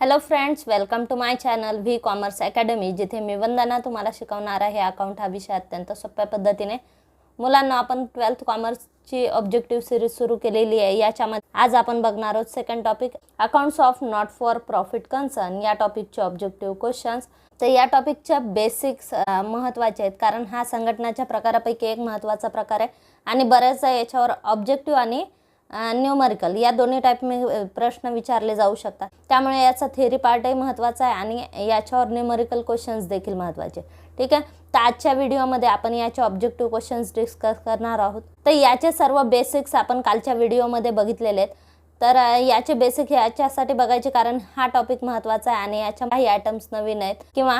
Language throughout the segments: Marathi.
Hello friends, welcome to my channel V Commerce Academy, जिथे मी वंदना तुम्हाला शिकवणार आहे अकाउंट हा विषय अत्यंत सोप्या पद्धतीने. मुलांना आपण 12th कॉमर्सची ऑब्जेक्टिव्ह सिरीज सुरू केलेली आहे. याच्यामध्ये आज आपण बघणार आहोत second topic, accounts of not for profit concern. या टॉपिकचे ऑब्जेक्टिव्ह क्वेश्चन्स. तर या टॉपिकच्या बेसिक्स महत्त्वाचे आहेत, कारण हा संघटनाच्या प्रकारापैकी एक महत्त्वाचा प्रकार आहे आणि बऱ्याचदा याच्यावर ऑब्जेक्टिव्ह आणि न्यूमरिकल या दोन्ही टाईप में प्रश्न विचारले जाऊ शकतात. त्यामुळे याचा थेअरी पार्टही महत्त्वाचा आहे आणि याच्यावर न्यूमरिकल क्वेश्चन्स देखील महत्त्वाचे. ठीक आहे, तर आजच्या व्हिडिओमध्ये आपण याचे ऑब्जेक्टिव्ह क्वेश्चन्स डिस्कस करणार आहोत. तर याचे सर्व बेसिक्स आपण कालच्या व्हिडिओमध्ये बघितलेले आहेत. तर याचे बेसिक याच्यासाठी बघायचे, कारण हा टॉपिक महत्त्वाचा आहे आणि याच्या काही आयटम्स नवीन आहेत किंवा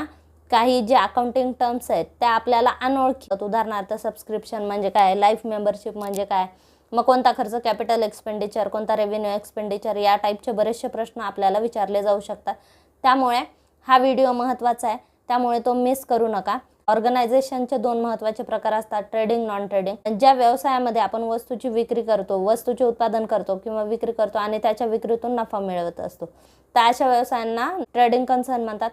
काही जे अकाउंटिंग टर्म्स आहेत त्या आपल्याला अनोळखी आहेत. उदाहरणार्थ सबस्क्रिप्शन म्हणजे काय, लाईफ मेंबरशिप म्हणजे काय, मग कोणता खर्च कॅपिटल एक्सपेंडिचर, कोणता रेव्हेन्यू एक्सपेंडिचर, या टाईपचे बरेचसे प्रश्न आपल्याला विचारले जाऊ शकतात. त्यामुळे हा व्हिडिओ महत्त्वाचा आहे, त्यामुळे तो मिस करू नका. ऑर्गनायझेशनचे दोन महत्त्वाचे प्रकार असतात, ट्रेडिंग, नॉन ट्रेडिंग. ज्या व्यवसायामध्ये आपण वस्तूची विक्री करतो, वस्तूचे उत्पादन करतो किंवा विक्री करतो आणि त्याच्या विक्रीतून नफा मिळवत असतो, तर अशा व्यवसायांना ट्रेडिंग कन्सर्न म्हणतात.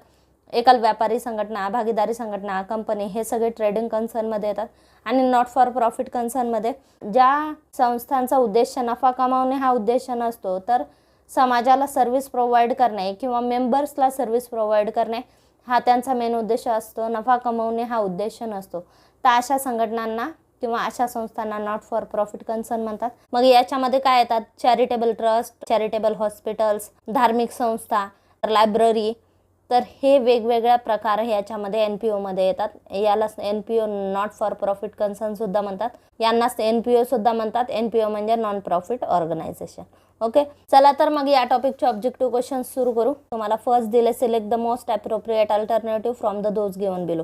एकल व्यापारी संघटना, भागीदारी संघटना, कंपनी हे सगळे ट्रेडिंग कन्सर्नमध्ये येतात. आणि नॉट फॉर प्रॉफिट कन्सर्नमध्ये ज्या संस्थांचा उद्देश नफा कमावणे हा उद्देश नसतो, तर समाजाला सर्व्हिस प्रोव्हाइड करणे किंवा मेंबर्सला सर्व्हिस प्रोव्हाइड करणे हा त्यांचा मेन उद्देश असतो. नफा कमावणे हा उद्देश नसतो. तर अशा संघटनांना किंवा अशा संस्थांना नॉट फॉर प्रॉफिट कन्सर्न म्हणतात. मग याच्यामध्ये काय येतात, चॅरिटेबल ट्रस्ट, चॅरिटेबल हॉस्पिटल्स, धार्मिक संस्था, लायब्ररी. तर हे वेगवेगळ्या प्रकार याच्यामध्ये NPOमध्ये येतात. यालाच NPO नॉट फॉर प्रॉफिट कन्सर्नसुद्धा म्हणतात. यांनाच NPO सुद्धा म्हणतात. NPO म्हणजे नॉन प्रॉफिट ऑर्गनायझेशन. ओके, चला तर मग या टॉपिकचे ऑब्जेक्टिव्ह क्वेश्चन्स सुरू करू. तुम्हाला फर्स्ट दिले, select the most appropriate alternative from the those given below.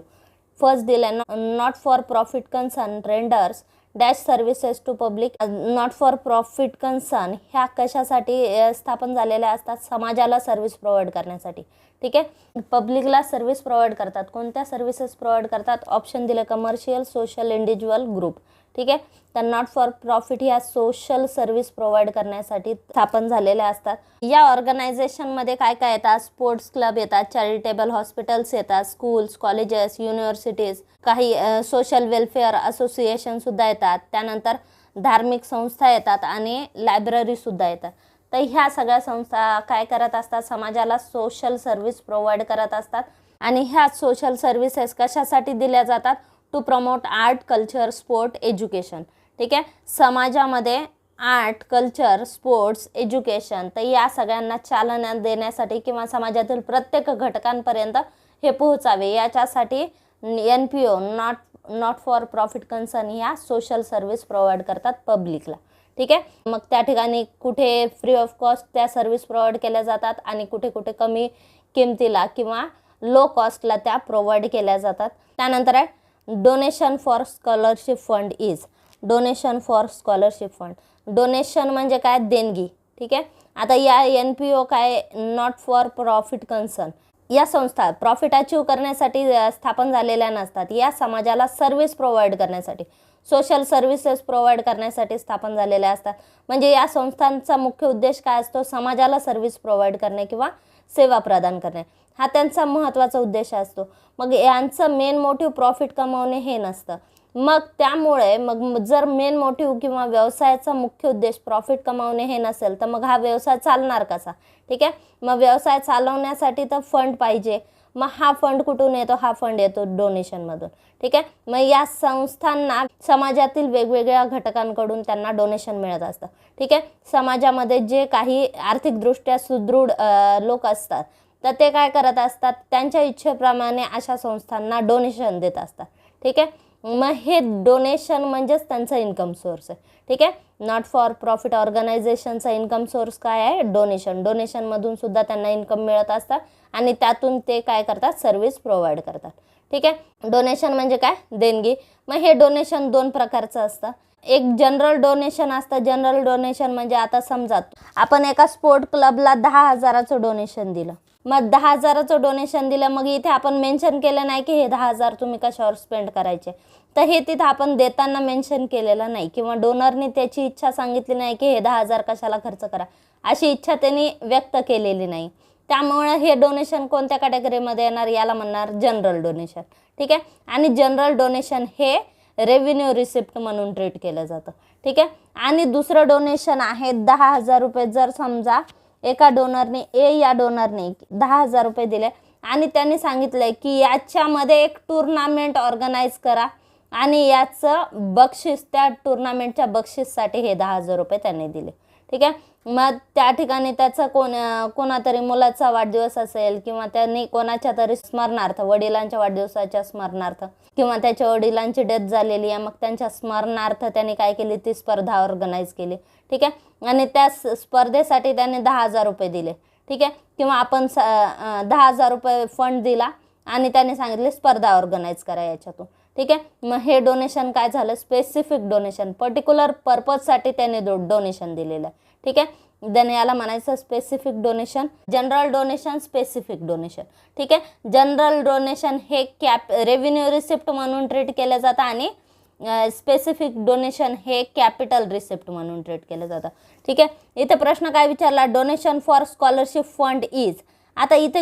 First दिले, not for profit concern renders dash services to public. Not for profit concern ह्या कशासाठी स्थापन झालेल्या असतात, समाजाला सर्व्हिस प्रोव्हाइड करण्यासाठी. ठीक आहे, पब्लिकला सर्व्हिस प्रोव्हाइड करतात. कोणत्या सर्व्हिसेस प्रोव्हाइड करतात, ऑप्शन दिले, कमर्शियल, सोशल, इंडिव्हिज्युअल, ग्रुप. ठीक आहे, तर नॉट फॉर प्रॉफिट ह्या सोशल सर्व्हिस प्रोव्हाइड करण्यासाठी स्थापन झालेल्या असतात. या ऑर्गनायझेशनमध्ये काय काय येतात, स्पोर्ट्स क्लब येतात, चॅरिटेबल हॉस्पिटल्स येतात, स्कूल्स, कॉलेजेस, युनिव्हर्सिटीज, काही सोशल वेलफेअर असोसिएशनसुद्धा येतात, त्यानंतर धार्मिक संस्था येतात आणि लायब्ररीसुद्धा येतात. तर ह्या सगळ्या संस्था काय करत असतात, समाजाला सोशल सर्व्हिस प्रोव्हाइड करत असतात. आणि ह्या सोशल सर्व्हिसेस कशासाठी दिल्या जातात, to promote art, culture, sport, education. ठीक आहे, समाजामध्ये आर्ट, कल्चर, स्पोर्ट्स, एज्युकेशन, तर या सगळ्यांना चालना देण्यासाठी किंवा समाजातील प्रत्येक घटकांपर्यंत हे पोहोचावे याच्यासाठी NPO not for profit concern ह्या सोशल सर्व्हिस प्रोव्हाइड करतात पब्लिकला. ठीक आहे, मग त्या ठिकाणी कुठे फ्री ऑफ कॉस्ट त्या सर्व्हिस प्रोव्हाइड केल्या जातात आणि कुठे कुठे कमी किमतीला किंवा लो कॉस्टला त्या प्रोव्हाइड केल्या जातात. त्यानंतर आहे donation for scholarship fund is. Donation for scholarship fund, donation म्हणजे काय, देणगी. ठीक आहे, आता या NPO काय, नॉट फॉर प्रॉफिट कन्सर्न या संस्था प्रॉफिट अचीव करण्यासाठी स्थापन झालेल्या नसतात. या समाजाला सर्व्हिस प्रोव्हाइड करण्यासाठी, सोशल सर्व्हिसेस प्रोव्हाइड करण्यासाठी स्थापन झालेल्या असतात. म्हणजे या संस्थांचा मुख्य उद्देश काय असतो, समाजाला सर्व्हिस प्रोव्हाइड करणे किंवा सेवा प्रदान करणे हा त्यांचा महत्त्वाचा उद्देश असतो. मग यांचं मेन मोटिव्ह प्रॉफिट कमावणे हे नसतं. मग त्यामुळे मग जर मेन मोटिव्ह किंवा व्यवसायाचा मुख्य उद्देश प्रॉफिट कमावणे हे नसेल, तर मग हा व्यवसाय चालणार कसा. ठीक आहे, मग व्यवसाय चालवण्यासाठी तर फंड पाहिजे. मग हा फंड कुठून येतो, हा फंड येतो डोनेशनमधून. ठीक आहे, मग या संस्थांना समाजातील वेगवेगळ्या घटकांकडून त्यांना डोनेशन मिळत असतं. ठीक आहे, समाजामध्ये जे काही आर्थिकदृष्ट्या सुदृढ लोक असतात, तर ते काय करत असतात, त्यांच्या इच्छेप्रमाणे अशा संस्थांना डोनेशन देत असतात. ठीक आहे, मग हे डोनेशन म्हणजेच त्यांचा इन्कम सोर्स आहे. ठीक आहे, नॉट फॉर प्रॉफिट ऑर्गनायझेशनचा इन्कम सोर्स काय आहे, डोनेशन. डोनेशनमधून सुद्धा त्यांना इन्कम मिळत असतात आणि त्यातून ते काय करतात, सर्व्हिस प्रोव्हाइड करतात. ठीक आहे, डोनेशन म्हणजे काय, देणगी. मग हे डोनेशन दोन प्रकारचं असतं. एक जनरल डोनेशन असतं. जनरल डोनेशन म्हणजे आता समजा आपण एका स्पोर्ट क्लबला 10,000चं डोनेशन दिलं. मग 10,000चं डोनेशन दिलं, मग इथे आपण मेन्शन केलं नाही की हे 10,000 तुम्ही कशावर स्पेंड करायचे. तर हे तिथं आपण देताना मेन्शन केलेलं नाही किंवा डोनरने त्याची इच्छा सांगितली नाही की हे 10,000 कशाला खर्च करा, अशी इच्छा त्यांनी व्यक्त केलेली नाही. त्यामुळे हे डोनेशन कोणत्या कॅटेगरीमध्ये येणार, याला म्हणणार जनरल डोनेशन. ठीक आहे. आणि जनरल डोनेशन हे रेव्हेन्यू रिसिप्ट म्हणून ट्रीट केलं जातं. ठीक आहे. आणि दुसरं डोनेशन आहे 10,000 रुपये. जर समजा एका डोनरने या डोनरने 10,000 रुपये दिले आणि त्यांनी सांगितलंय की याच्यामध्ये एक टुर्नामेंट ऑर्गनाईज करा आणि याचं बक्षीस, त्या टुर्नामेंटच्या बक्षीससाठी हे 10,000 रुपये त्यांनी दिले. ठीक आहे. मग त्या ठिकाणी त्याचा कोणातरी मुलाचा वाढदिवस असेल किंवा त्यांनी कोणाच्या तरी स्मरणार्थ, वडिलांच्या वाढदिवसाच्या स्मरणार्थ किंवा त्याच्या वडिलांची डेथ झालेली आहे, मग त्यांच्या स्मरणार्थ त्यांनी काय केली, ती स्पर्धा ऑर्गनाईज केली. ठीक आहे. आणि त्या स्पर्धेसाठी त्यांनी 10,000 रुपये दिले. ठीक आहे. किंवा आपण 10,000 रुपये फंड दिला आणि त्यांनी सांगितले स्पर्धा ऑर्गनाईज करा याच्यातून. ठीक आहे. मग हे डोनेशन काय झालं, स्पेसिफिक डोनेशन, पर्टिक्युलर पर्पजसाठी त्यांनी डोनेशन दिलेलं आहे. ठीक आहे. देन याला म्हणायचं specific donation, general donation, specific donation. ठीक आहे. जनरल डोनेशन हे रेव्हेन्यू रिसिप्ट म्हणून ट्रीट केलं जातं आणि स्पेसिफिक डोनेशन हे कॅपिटल रिसिप्ट म्हणून ट्रीट केलं जातं. ठीक आहे. इथे प्रश्न काय विचारला, donation for scholarship fund is. आता इथे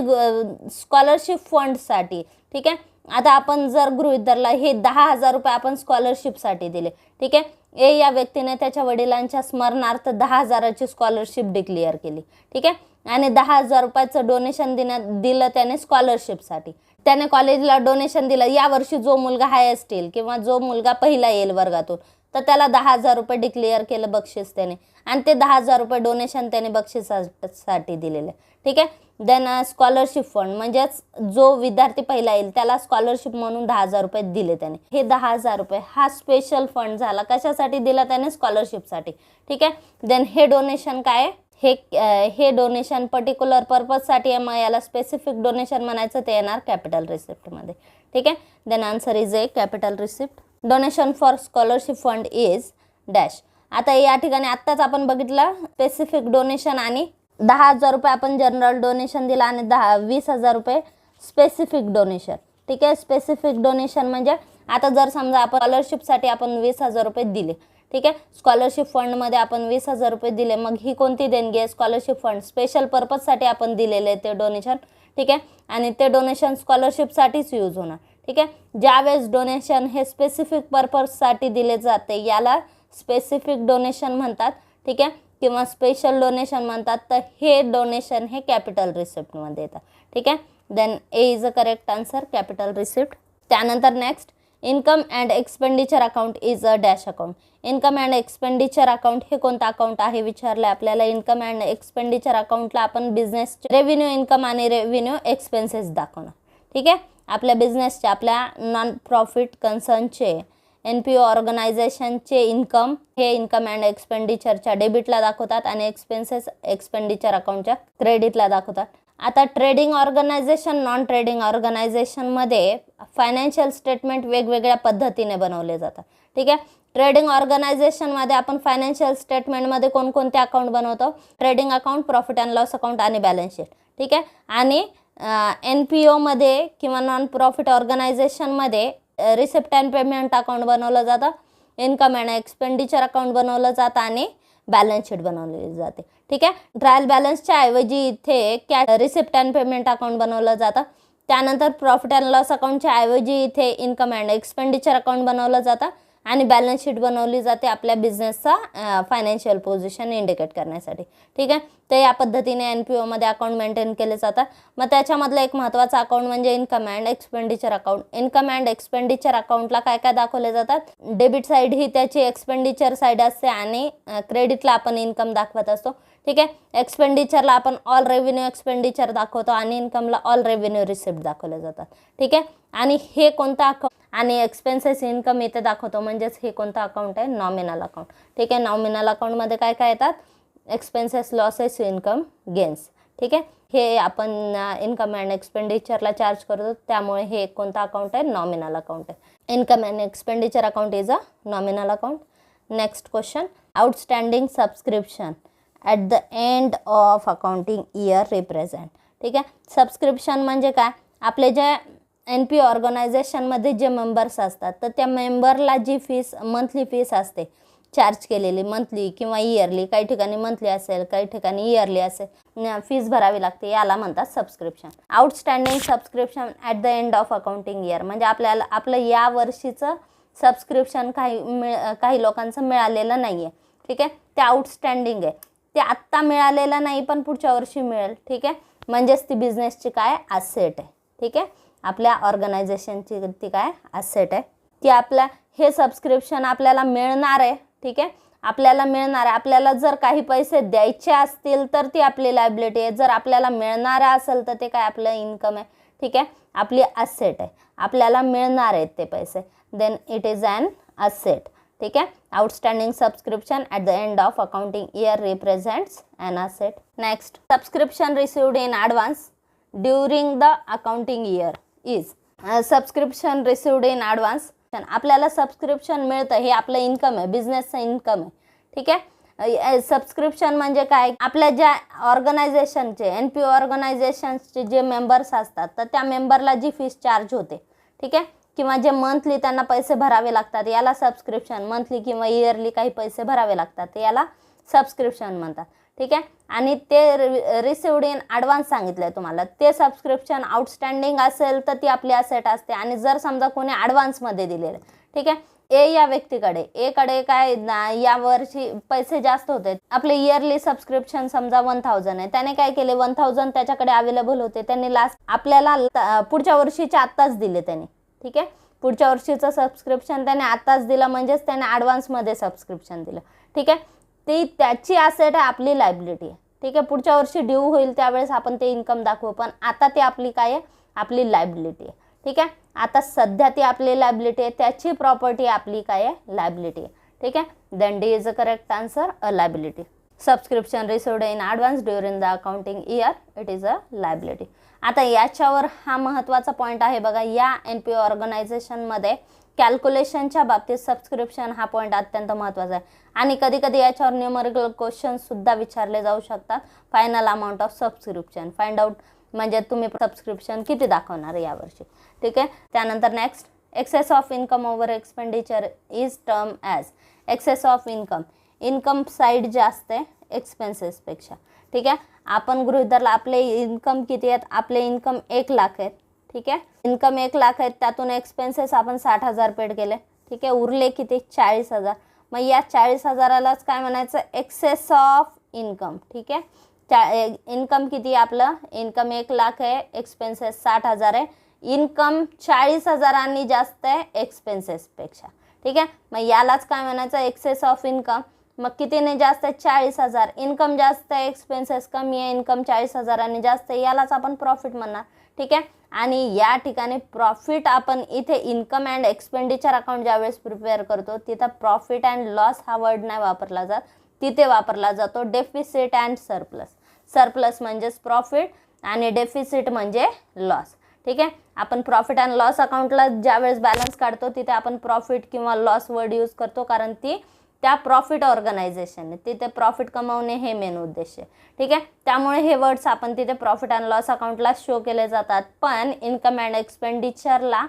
स्कॉलरशिप फंडसाठी, ठीक आहे, आता आपण जर गृहीत धरला हे 10,000 रुपये आपण स्कॉलरशिपसाठी दिले. ठीक आहे. या व्यक्तीने त्याच्या वडिलांच्या स्मरणार्थ 10,000ची स्कॉलरशिप डिक्लेअर केली. ठीक आहे. आणि 10,000 रुपयाचं डोनेशन दिलं त्याने स्कॉलरशिपसाठी. त्याने कॉलेजला डोनेशन दिलं. यावर्षी जो मुलगा हायेस्ट येईल किंवा जो मुलगा पहिला येईल वर्गातून, तर त्याला 10,000 रुपये डिक्लेअर केलं बक्षीस त्याने आणि ते 10,000 रुपये डोनेशन त्याने बक्षिसासाठी दिलेले. ठीक आहे. देन स्कॉलरशिप फंड म्हणजेच जो विद्यार्थी पहिला येईल त्याला स्कॉलरशिप म्हणून 10,000 रुपये दिले त्याने. हे 10,000 रुपये हा स्पेशल फंड झाला. कशासाठी दिला त्याने, स्कॉलरशिपसाठी. ठीक आहे. देन हे डोनेशन काय, हे डोनेशन पर्टिक्युलर पर्पजसाठी आहे, मग याला स्पेसिफिक डोनेशन म्हणायचं, ते येणार कॅपिटल रिसिप्टमध्ये. ठीक आहे. Then answer is A capital receipt. Donation for scholarship fund is dash. आता या ठिकाणी आत्ताच आपण बघितलं स्पेसिफिक डोनेशन आणि 10,000 रुपये आपण जनरल डोनेशन दिला आणि 20,000 रुपये स्पेसिफिक डोनेशन. ठीक आहे. स्पेसिफिक डोनेशन म्हणजे आता जर समजा आपण स्कॉलरशिपसाठी आपण 20,000 रुपये दिले. ठीक आहे. स्कॉलरशिप फंडमध्ये आपण 20,000 रुपये दिले, मग ही कोणती देणगी आहे, स्कॉलरशिप फंड, स्पेशल पर्पजसाठी आपण दिलेले आहे ते डोनेशन. ठीक आहे. आणि ते डोनेशन स्कॉलरशिपसाठीच यूज होणार. ठीक आहे. ज्यावेळेस डोनेशन हे स्पेसिफिक पर्पजसाठी दिले जाते याला स्पेसिफिक डोनेशन म्हणतात. ठीक आहे. किंवा स्पेशल डोनेशन म्हणतात. तर हे डोनेशन हे कॅपिटल रिसिप्टमध्ये येतात. ठीक आहे. Then A is a correct answer, capital receipt. त्यानंतर next, income and expenditure account is a dash account. Income and expenditure account हे कोणतं अकाउंट आहे विचारलं आपल्याला. इन्कम अँड एक्सपेंडिचर अकाउंटला आपण बिझनेस रेव्हेन्यू इन्कम आणि रेव्हेन्यू एक्सपेन्सेस दाखवणार. ठीक आहे. आपल्या बिझनेसचे, आपल्या नॉन प्रॉफिट कन्सर्नचे, NPO ऑर्गनायझेशनचे इन्कम हे इन्कम अँड एक्सपेंडिचरच्या डेबिटला दाखवतात आणि एक्सपेन्सेस एक्सपेंडिचर अकाउंटच्या क्रेडिटला दाखवतात. आता ट्रेडिंग ऑर्गनायझेशन, नॉन ट्रेडिंग ऑर्गनायझेशनमध्ये फायनान्शियल स्टेटमेंट वेगवेगळ्या पद्धतीने बनवले जातात. ठीक आहे. ट्रेडिंग ऑर्गनायझेशनमध्ये आपण फायनान्शियल स्टेटमेंटमध्ये कोणकोणते अकाउंट बनवतो, trading account, profit and loss account आणि बॅलन्स शीट. ठीक आहे. आणि NPOमध्ये किंवा नॉन प्रॉफिट ऑर्गनायझेशनमध्ये रिसिप्ट अँड पेमेंट अकाउंट बनवलं जातं, इन्कम अँड एक्सपेंडिचर अकाउंट बनवलं जातं आणि बॅलन्स शीट बनवलेली जाते. ठीक आहे. ट्रायल बॅलन्सच्या ऐवजी इथे रिसिप्ट अँड पेमेंट अकाउंट बनवलं जातं. त्यानंतर प्रॉफिट अँड लॉस अकाउंटच्या ऐवजी इथे इन्कम अँड एक्सपेंडिचर अकाउंट बनवलं जातं आणि बॅलन्स शीट बनवली जाते आपल्या बिझनेसचा फायनान्शियल पोझिशन इंडिकेट करण्यासाठी. ठीक आहे. ते या पद्धतीने NPOमध्ये अकाउंट मेंटेन केले जातात. मग त्याच्यामधलं एक महत्त्वाचं अकाउंट म्हणजे income and expenditure account. Income and expenditure अकाउंटला काय काय दाखवले जातात, डेबिट साईड ही त्याची एक्सपेंडिचर साईड असते आणि क्रेडिटला आपण इन्कम दाखवत असतो. ठीक आहे. एक्सपेंडिचरला आपण ऑल रेव्हेन्यू एक्सपेंडिचर दाखवतो आणि इन्कमला ऑल रेव्हेन्यू रिसिप्ट दाखवले जातात. ठीक आहे. आणि हे कोणतं अकाउंट आणि एक्सपेन्सेस इन्कम इथे दाखवतो, म्हणजेच हे कोणतं अकाउंट आहे, नॉमिनल अकाउंट. ठीक आहे. नॉमिनल अकाउंटमध्ये काय काय येतात, एक्सपेन्सेस, लॉसेस, इन्कम, गेन्स. ठीक आहे. हे आपण इन्कम अँड एक्सपेंडिचरला चार्ज करतो, त्यामुळे हे कोणतं अकाउंट आहे, नॉमिनल अकाउंट आहे. Income and expenditure account is a nominal account. Next question, outstanding subscription at the end of accounting year represent. ठीक आहे. सबस्क्रिप्शन म्हणजे काय, आपले जे NPO ऑर्गनायझेशनमध्ये जे मेंबर्स असतात तर त्या मेंबरला जी फीस, मंथली फीस असते चार्ज केलेली मंथली किंवा इयरली, काही ठिकाणी मंथली असेल, काही ठिकाणी इयरली असेल, फीस भरावी लागते, याला म्हणतात subscription. Outstanding subscription at the end of accounting year, म्हणजे आपल्याला आपलं या वर्षीचं सबस्क्रिप्शन काही लोकांचं मिळालेलं नाही आहे, ठीक आहे, ते आउटस्टँडिंग आहे, ते आत्ता मिळालेलं नाही पण पुढच्या वर्षी मिळेल, ठीक आहे, म्हणजेच ती बिझनेसची काय ॲसेट आहे, ठीक आहे, आपल्या ऑर्गनायझेशनची ती काय ॲसेट आहे, की आपल्या हे सबस्क्रिप्शन आपल्याला मिळणार आहे, ठीक आहे, आपल्याला मिळणार आहे. आपल्याला जर काही पैसे द्यायचे असतील तर ती आपली लायबिलिटी आहे, जर आपल्याला मिळणार असेल तर ते काय आपलं इन्कम आहे, ठीक आहे, आपली ॲसेट आहे, आपल्याला मिळणार आहेत ते पैसे, then it is an asset, ठीक आहे. Outstanding subscription at the end of accounting year represents an asset. Next, subscription received in advance during the accounting year is. Subscription received in advance, आपल्याला सबस्क्रिप्शन मिळतं, हे आपलं इन्कम आहे, बिझनेसचं इन्कम आहे, ठीक आहे. सबस्क्रिप्शन म्हणजे काय, आपल्या ज्या ऑर्गनायझेशनचे NPO ऑर्गनायझेशन्सचे जे मेंबर्स असतात तर त्या मेंबरला जी फीस चार्ज होते, ठीक आहे, किंवा जे मंथली त्यांना पैसे भरावे लागतात याला सबस्क्रिप्शन, मंथली किंवा इयरली काही पैसे भरावे लागतात याला सबस्क्रिप्शन म्हणतात, ठीक आहे. आणि ते रिसिव्ड इन ॲडव्हान्स सांगितलं आहे तुम्हाला, ते सबस्क्रिप्शन आउटस्टँडिंग असेल तर ती आपली ॲसेट असते. आणि जर समजा कोणी ॲडव्हान्समध्ये दिलेलं, ठीक आहे, ए या व्यक्तीकडे, एकडे काय यावर्षी पैसे जास्त होते, आपले इयरली सबस्क्रिप्शन समजा 1000 आहे, त्याने काय केले 1000 त्याच्याकडे अवेलेबल होते, त्यांनी लास्ट आपल्याला पुढच्या वर्षीचे आत्ताच दिले त्यांनी, ठीक आहे, पुढच्या वर्षीचं सबस्क्रिप्शन त्याने आत्ताच दिलं म्हणजेच त्याने ॲडव्हान्समध्ये सबस्क्रिप्शन दिलं, ठीक आहे, ती त्याची ॲसेट आहे, आपली लायबिलिटी आहे, ठीक आहे. पुढच्या वर्षी ड्यू होईल त्यावेळेस आपण ते इन्कम दाखवू, पण आता ती आपली काय आहे, आपली लायबिलिटी आहे, ठीक आहे. आता सध्या ती आपली लायबिलिटी आहे, त्याची प्रॉपर्टी आपली काय आहे, लायबिलिटी आहे, ठीक आहे. Then D is a correct answer, a liability. Subscription received in advance during the accounting year, it is a liability. आता याच्यावर हा महत्त्वाचा पॉईंट आहे बघा, या NPO ऑर्गनायझेशनमध्ये कॅल्क्युलेशनच्या बाबतीत सबस्क्रिप्शन हा पॉईंट अत्यंत महत्त्वाचा आहे. आणि कधी कधी याच्यावर न्यूमरिकल क्वेश्चनसुद्धा विचारले जाऊ शकतात. Final amount of subscription find out, म्हणजे तुम्ही सबस्क्रिप्शन किती दाखवणार यावर्षी, ठीक आहे. त्यानंतर next, excess of income over expenditure is term as. Excess of income side जास्त आहे एक्सपेन्सेसपेक्षा, ठीक आहे. आपण गृहीत धरला आपले इन्कम किती आहेत, आपले इन्कम 1 लाख आहेत, ठीक आहे, इन्कम 1 लाख आहेत, त्यातून एक्सपेन्सेस आपण 60,000 पेड केले, ठीक आहे, उरले किती 40,000. मग या 40,000लाच काय म्हणायचं, एक्सेस ऑफ इन्कम, ठीक आहे. इन्कम किती आपलं, इन्कम 1 लाख आहे, एक्सपेन्सेस 60,000 आहे, इन्कम 40,000 जास्त आहे एक्सपेन्सेसपेक्षा, ठीक आहे. मग यालाच काय म्हणायचं, एक्सेस ऑफ इन्कम. मग कितीने जास्त आहे, 40,000, इन्कम जास्त आहे एक्सपेन्सेस कमी आहे, इन्कम 40,000 जास्त आहे, यालाच आपण प्रॉफिट म्हणणार, ठीक आहे. आणि या ठिकाणी प्रॉफिट आपण इथे इन्कम अँड एक्सपेंडिचर अकाउंट ज्यावेळेस प्रिपेअर करतो तिथं प्रॉफिट अँड लॉस हा वर्ड नाही वापरला जात, तिथे वापरला जातो डेफिसिट अँड सरप्लस. सरप्लस म्हणजेच प्रॉफिट आणि डेफिसिट म्हणजे लॉस, ठीक आहे. आपण प्रॉफिट अँड लॉस अकाउंटला ज्यावेळेस बॅलन्स काढतो तिथे आपण प्रॉफिट किंवा लॉस वर्ड यूज करतो, कारण त्या प्रॉफिट ऑर्गनायझेशन तिथे प्रॉफिट कमावणे हे मेन उद्देश आहे, ठीक आहे. त्यामुळे हे वर्ड्स आपण तिथे प्रॉफिट अँड लॉस अकाउंटला शो केले जातात. पण इन्कम अँड एक्सपेंडिचरला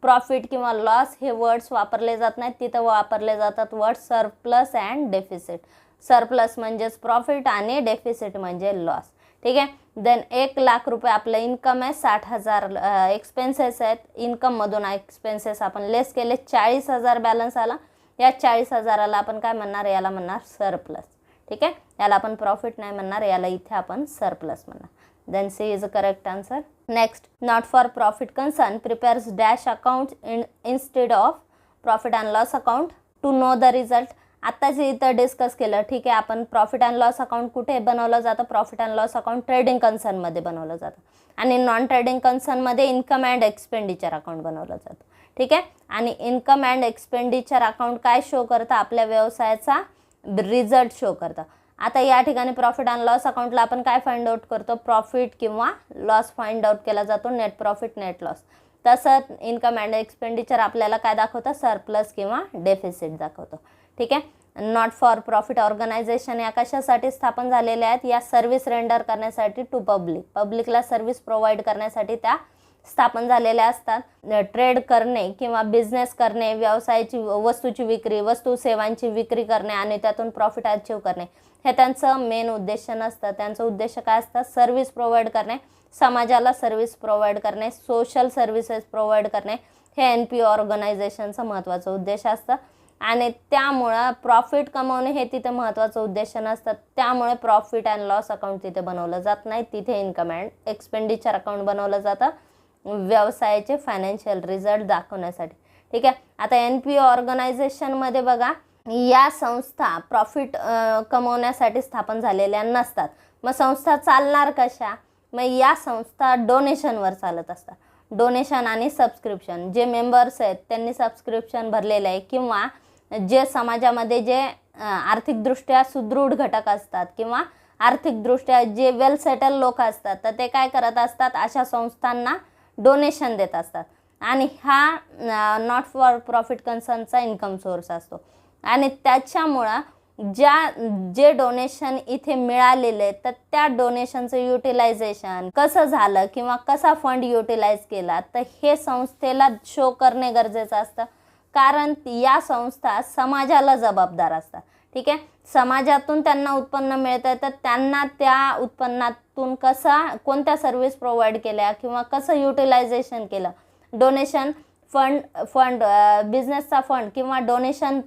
प्रॉफिट किंवा लॉस हे वर्ड्स वापरले जात नाहीत, तिथं वापरले जातात word surplus and deficit. Surplus म्हणजेच प्रॉफिट आणि डेफिसिट म्हणजे लॉस, ठीक आहे. देन 1 लाख रुपये आपलं इन्कम आहे, 60,000 एक्सपेन्सेस आहेत, इन्कममधून एक्सपेन्सेस आपण लेस केले, 40,000 बॅलन्स आला. या 40,000ला आपण काय म्हणणार, याला म्हणणार सरप्लस, ठीक आहे. याला आपण प्रॉफिट नाही म्हणणार, याला इथे आपण सरप्लस म्हणणार. Then C is a correct answer. Next, not for profit concern prepares dash account instead of profit and loss account to know the result. आत्ताच इथं डिस्कस केलं, ठीक आहे. आपण प्रॉफिट अँड लॉस अकाउंट कुठे बनवलं जातं, profit and loss account trading कन्सर्नमध्ये बनवलं जातं, आणि नॉन ट्रेडिंग कन्सर्नमध्ये इन्कम अँड एक्सपेंडिचर अकाउंट बनवलं जातं, ठीक आहे. आणि इन्कम अँड एक्सपेंडिचर अकाउंट काय शो करतं, आपल्या व्यवसायाचा रिझल्ट शो करतं. आता या ठिकाणी प्रॉफिट अँड लॉस अकाउंटला आपण काय फाइंड आउट करतो, प्रॉफिट किंवा लॉस फाइंड आउट केला जातो, नेट प्रॉफिट नेट लॉस. तसं इन्कम अँड एक्सपेंडिचर आपल्याला काय दाखवतं, सरप्लस किंवा डेफिसिट दाखवतो, ठीक आहे. नॉट फॉर प्रॉफिट ऑर्गनायझेशन या कशासाठी स्थापन झालेल्या आहेत, या सर्व्हिस रेंडर करण्यासाठी टू पब्लिकला सर्व्हिस प्रोव्हाइड करण्यासाठी त्या स्थापन झालेल्या असतात. ट्रेड करणे किंवा बिझनेस करणे, व्यवसायाची वस्तूची विक्री, वस्तू सेवांची विक्री करणे आणि त्यातून प्रॉफिट अचीव करणे हे त्यांचं मेन उद्देश नसतं. त्यांचं उद्देश काय असतं? सर्व्हिस प्रोव्हाइड करणे, समाजाला सर्व्हिस प्रोव्हाइड करणे, सोशल सर्व्हिसेस प्रोव्हाइड करणे हे NPO ऑर्गनायझेशनचं महत्त्वाचं उद्देश असतं. आणि त्यामुळं प्रॉफिट कमवणे हे तिथे महत्त्वाचं उद्देश नसतं. त्यामुळे प्रॉफिट अँड लॉस अकाउंट तिथे बनवलं जात नाही. तिथे इन्कम अँड एक्सपेंडिचर अकाउंट बनवलं जातं व्यवसायाचे फायनान्शियल रिझल्ट दाखवण्यासाठी. ठीक आहे. आता NPO ऑर्गनायझेशनमध्ये बघा, या संस्था प्रॉफिट कमवण्यासाठी स्थापन झालेल्या नसतात. मग संस्था चालणार कशा? मग या संस्था डोनेशनवर चालत असतात. डोनेशन आणि सबस्क्रिप्शन. जे मेंबर्स आहेत त्यांनी सबस्क्रिप्शन भरलेलं आहे किंवा जे समाजामध्ये जे आर्थिकदृष्ट्या सुदृढ घटक असतात किंवा आर्थिकदृष्ट्या जे वेल सेटल लोक असतात तर ते काय करत असतात? अशा संस्थांना डोनेशन देत असतात. आणि हा नॉट फॉर प्रॉफिट कन्सर्नचा इन्कम सोर्स असतो. आणि त्याच्यामुळं जे डोनेशन इथे मिळालेले तर त्या डोनेशनचं युटिलायझेशन कसं झालं किंवा कसा फंड युटिलाइज केला तर हे संस्थेला शो करणे गरजेचं असतं. कारण या संस्था समाजाला जबाबदार असतात. ठीक आहे. समाजातून त्यांना उत्पन्न मिळतं तर त्यांना त्या उत्पन्नातून कोणत्या सर्व्हिस प्रोव्हाइड केल्या किंवा कसं युटिलायझेशन केलं, डोनेशन फंड बिझनेसचा फंड किंवा डोनेशन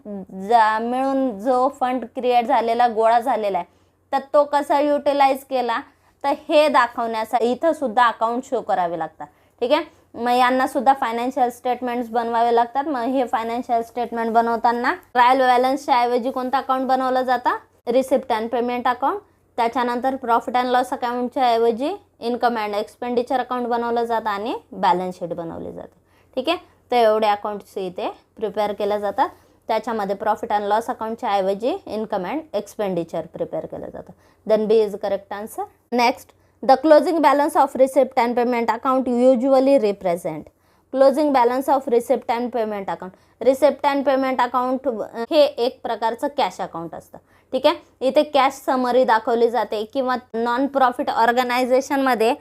मिळून जो फंड क्रिएट झालेला, गोळा झालेला आहे तर तो कसा युटिलाइज केला तर हे दाखवण्यासाठी इथं सुद्धा अकाउंट शो करावे लागतात. ठीक आहे. मग यांना सुद्धा फायनान्शियल स्टेटमेंट्स बनवावे लागतात. मग हे फायनान्शियल स्टेटमेंट बनवताना ट्रायल बॅलन्सच्या ऐवजी कोणतं अकाउंट बनवलं जातं? Receipt and payment account. त्याच्यानंतर प्रॉफिट अँड लॉस अकाउंटच्या ऐवजी इन्कम अँड एक्सपेंडिचर अकाउंट बनवलं जातं आणि बॅलन्स शीट बनवली जाते. ठीक आहे. तर एवढे अकाउंट्स इथे प्रिपेअर केल्या जातात. त्याच्यामध्ये प्रॉफिट अँड लॉस अकाउंटच्या ऐवजी इन्कम अँड एक्सपेंडिचर प्रिपेअर केलं जातं. Then B is correct answer. Next, the closing balance of receipt and payment account usually represent. Closing balance of receipt and payment account. Receipt and payment account हे एक प्रकारचं कॅश अकाउंट असतं. ठीक आहे. इथे कॅश समरी दाखवली जाते किंवा नॉन प्रॉफिट ऑर्गनायझेशनमध्ये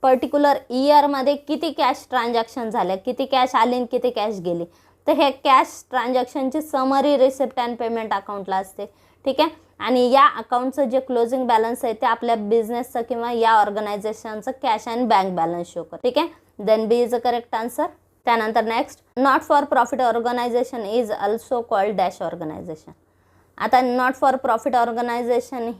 पर्टिक्युलर इयरमध्ये किती कॅश ट्रान्झॅक्शन झाल्या, किती कॅश आली आणि किती कॅश गेली तर हे कॅश ट्रान्झॅक्शनची समरी रिसिप्ट अँड पेमेंट अकाउंटला असते. ठीक आहे. आणि या अकाउंटचं जे क्लोजिंग बॅलन्स आहे ते आपल्या बिझनेसचं किंवा या ऑर्गनायझेशनचं cash and bank balance show करतं. ठीक आहे. Then B is a correct answer. त्यानंतर next, not for profit organization is also called dash organization. आता नॉट फॉर प्रॉफिट ऑर्गनायझेशन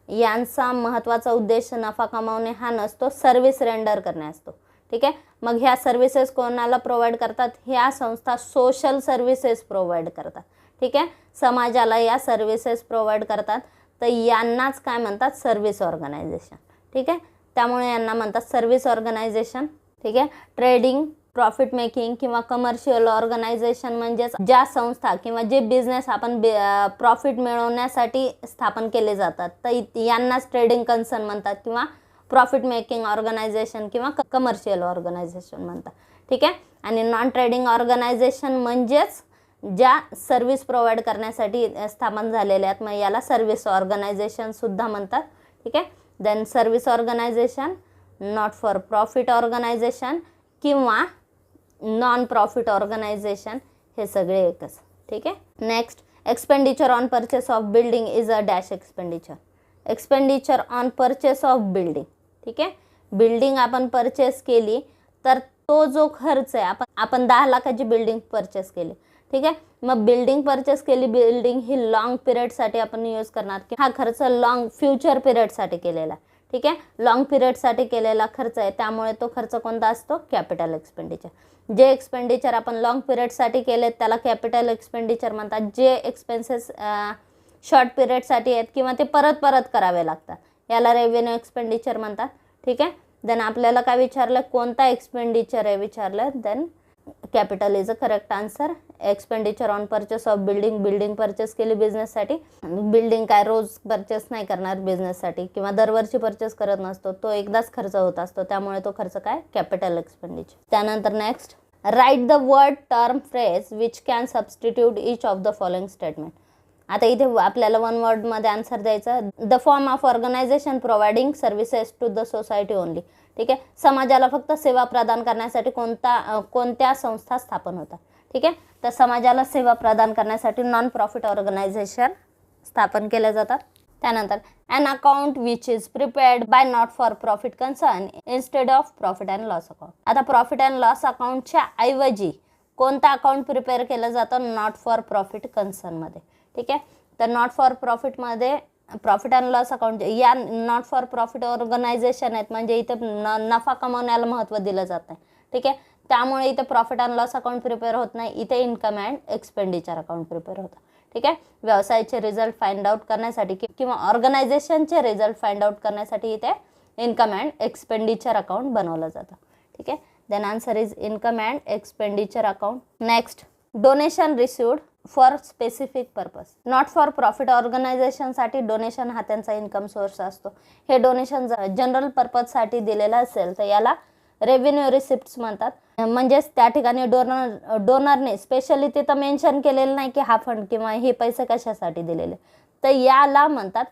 यांचा महत्त्वाचा उद्देश नफा कमावणे हा नसतो, सर्व्हिस रेंडर करणे असतो. ठीक आहे. मग ह्या सर्व्हिसेस कोणाला प्रोव्हाइड करतात? ह्या संस्था सोशल सर्व्हिसेस प्रोव्हाइड करतात. ठीक आहे. समाजाला या सर्व्हिसेस प्रोव्हाइड करतात तर यांनाच काय म्हणतात? Service organisation. ठीक आहे. त्यामुळे यांना म्हणतात सर्व्हिस ऑर्गनायझेशन. ठीक आहे. ट्रेडिंग, प्रॉफिट मेकिंग किंवा कमर्शियल ऑर्गनायझेशन म्हणजेच ज्या संस्था किंवा जे बिझनेस आपण प्रॉफिट मिळवण्यासाठी स्थापन केले जातात तर यांनाच ट्रेडिंग कन्सर्न म्हणतात किंवा प्रॉफिट मेकिंग ऑर्गनायझेशन किंवा कमर्शियल ऑर्गनायझेशन म्हणतात. ठीक आहे. आणि नॉन ट्रेडिंग ऑर्गनायझेशन म्हणजेच ज्या सर्व्हिस प्रोव्हाइड करण्यासाठी स्थापन झालेल्या आहेत मग याला सर्व्हिस ऑर्गनायझेशन सुद्धा म्हणतात. ठीक आहे. Then service organisation, not for profit organisation किंवा नॉन प्रॉफिट ऑर्गनायझेशन हे सगळे एकच. ठीक आहे. Next, expenditure on purchase of building is a dash expenditure. Expenditure on purchase of building. ठीक आहे. बिल्डिंग आपण परचेस केली तर तो जो खर्च आहे, आपण 10 लाखाची बिल्डिंग परचेस केली. ठीक आहे. मग बिल्डिंग परचेस केली, बिल्डिंग ही लॉंग पिरियडसाठी आपण यूज करणार की हा खर्च लॉंग फ्युचर पिरियडसाठी केलेला. ठीक आहे. लॉंग पिरियडसाठी केलेला खर्च आहे त्यामुळे तो खर्च कोणता असतो? Capital expenditure. जे एक्सपेंडिचर आपण लॉंग पिरियडसाठी केले त्याला कॅपिटल एक्सपेंडिचर म्हणतात. जे एक्सपेन्सेस शॉर्ट पिरियडसाठी आहेत किंवा ते परत करावे लागतात याला रेव्हेन्यू एक्सपेंडिचर म्हणतात. ठीक आहे. देन आपल्याला काय विचारलं? कोणता एक्सपेंडिचर आहे विचारलं. Then capital is a correct answer. Expenditure on purchase of building. Building purchase केली बिझनेससाठी. बिल्डिंग काय रोज परचेस नाही करणार बिझनेससाठी किंवा दरवर्षी परचेस करत नसतो, तो एकदाच खर्च होत असतो त्यामुळे तो खर्च काय? Capital expenditure. त्यानंतर next, write the word term phrase which can substitute each of the following statement. आता इथे आपल्याला वन वर्डमध्ये आन्सर द्यायचं, the form of organization providing services to the society only. ठीक आहे, समाजाला फक्त सेवा प्रदान करण्यासाठी कोणत्या संस्था स्थापन होतात. ठीक आहे, तर समाजाला सेवा प्रदान करण्यासाठी नॉन प्रॉफिट ऑर्गनायझेशन स्थापन केले जातात. त्यानंतर an account which is prepared by not for profit concern instead of profit and loss account. आता प्रॉफिट अँड लॉस अकाउंटच्या ऐवजी कोणतं अकाउंट प्रिपेअर केलं जातं, नॉट फॉर प्रॉफिट कन्सर्नमध्ये. ठीक आहे, तर नॉट फॉर प्रॉफिटमध्ये प्रॉफिट अँड लॉस अकाउंट या नॉट फॉर प्रॉफिट ऑर्गनायझेशन आहेत, म्हणजे इथे नफा कमवण्याला महत्त्व दिलं जात नाही. ठीक आहे, त्यामुळे इथे profit and loss account prepare होत नाही, इथे income and expenditure account prepare होतं. ठीक आहे, व्यवसायाचे रिझल्ट फाइंड आउट करण्यासाठी किंवा ऑर्गनायझेशनचे रिझल्ट फाइंड आउट करण्यासाठी इथे इन्कम अँड एक्सपेंडिचर अकाउंट बनवलं जातं. ठीक आहे, then answer is income and expenditure account. Next, donation received for specific purpose. Not for profit ऑर्गनायझेशनसाठी डोनेशन हा त्यांचा इन्कम सोर्स असतो. हे डोनेशन जनरल पर्पजसाठी दिलेलं असेल तर याला रेव्हेन्यू रिसिप्ट्स म्हणतात. म्हणजेच त्या ठिकाणी डोनरने स्पेशली तिथं मेन्शन केलेलं नाही की हा फंड किंवा हे पैसे कशासाठी दिलेले, तर याला म्हणतात